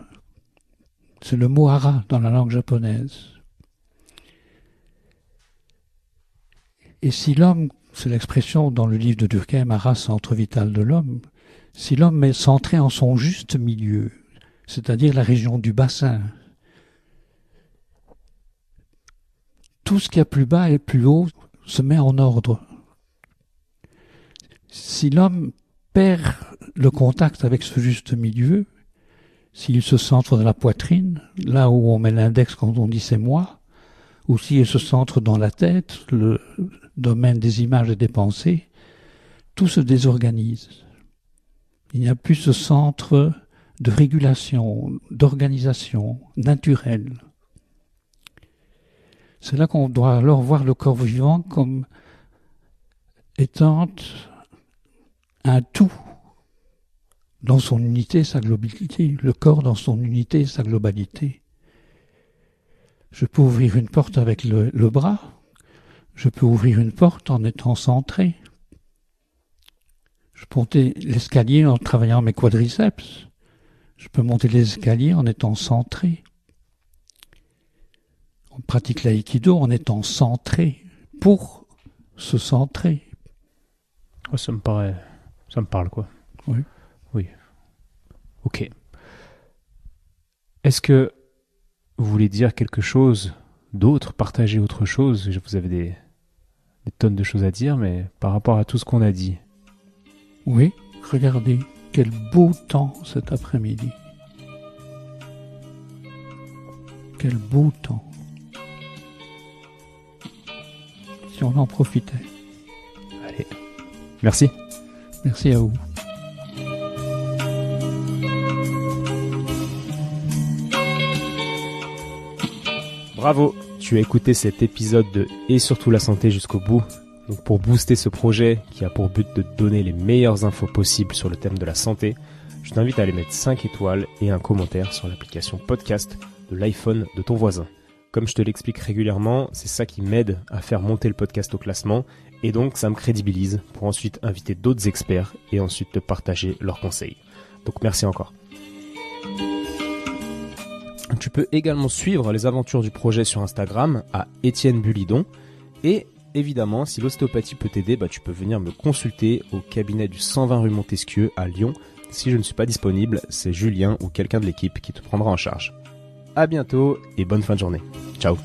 C'est le mot hara dans la langue japonaise. Et si l'homme, c'est l'expression dans le livre de Durkheim, hara, centre vital de l'homme, si l'homme est centré en son juste milieu, c'est-à-dire la région du bassin, tout ce qui est plus bas et plus haut se met en ordre. Si l'homme perd le contact avec ce juste milieu, s'il se centre dans la poitrine, là où on met l'index quand on dit c'est moi, ou s'il se centre dans la tête, le domaine des images et des pensées, tout se désorganise. Il n'y a plus ce centre de régulation, d'organisation naturelle. C'est là qu'on doit alors voir le corps vivant comme étant un tout dans son unité, sa globalité, le corps dans son unité, sa globalité. Je peux ouvrir une porte avec le bras, je peux ouvrir une porte en étant centré. Je peux monter l'escalier en travaillant mes quadriceps. Je peux monter les escaliers en étant centré. On pratique l'aïkido en étant centré, pour se centrer. Oh, ça me parle quoi. Oui. Oui. Ok. Est-ce que vous voulez dire quelque chose d'autre, partager autre chose? Vous avez des tonnes de choses à dire, mais par rapport à tout ce qu'on a dit. Oui, regardez, quel beau temps cet après-midi. Quel beau temps. Si on en profitait. Allez. Merci. Merci à vous. Bravo, tu as écouté cet épisode de Et surtout la santé jusqu'au bout. Donc pour booster ce projet qui a pour but de te donner les meilleures infos possibles sur le thème de la santé, je t'invite à aller mettre 5 étoiles et un commentaire sur l'application podcast de l'iPhone de ton voisin. Comme je te l'explique régulièrement, c'est ça qui m'aide à faire monter le podcast au classement et donc ça me crédibilise pour ensuite inviter d'autres experts et ensuite te partager leurs conseils. Donc merci encore. Tu peux également suivre les aventures du projet sur Instagram à Étienne Bulidon. Et évidemment, si l'ostéopathie peut t'aider, tu peux venir me consulter au cabinet du 120 rue Montesquieu à Lyon. Si je ne suis pas disponible, c'est Julien ou quelqu'un de l'équipe qui te prendra en charge. À bientôt et bonne fin de journée. Ciao.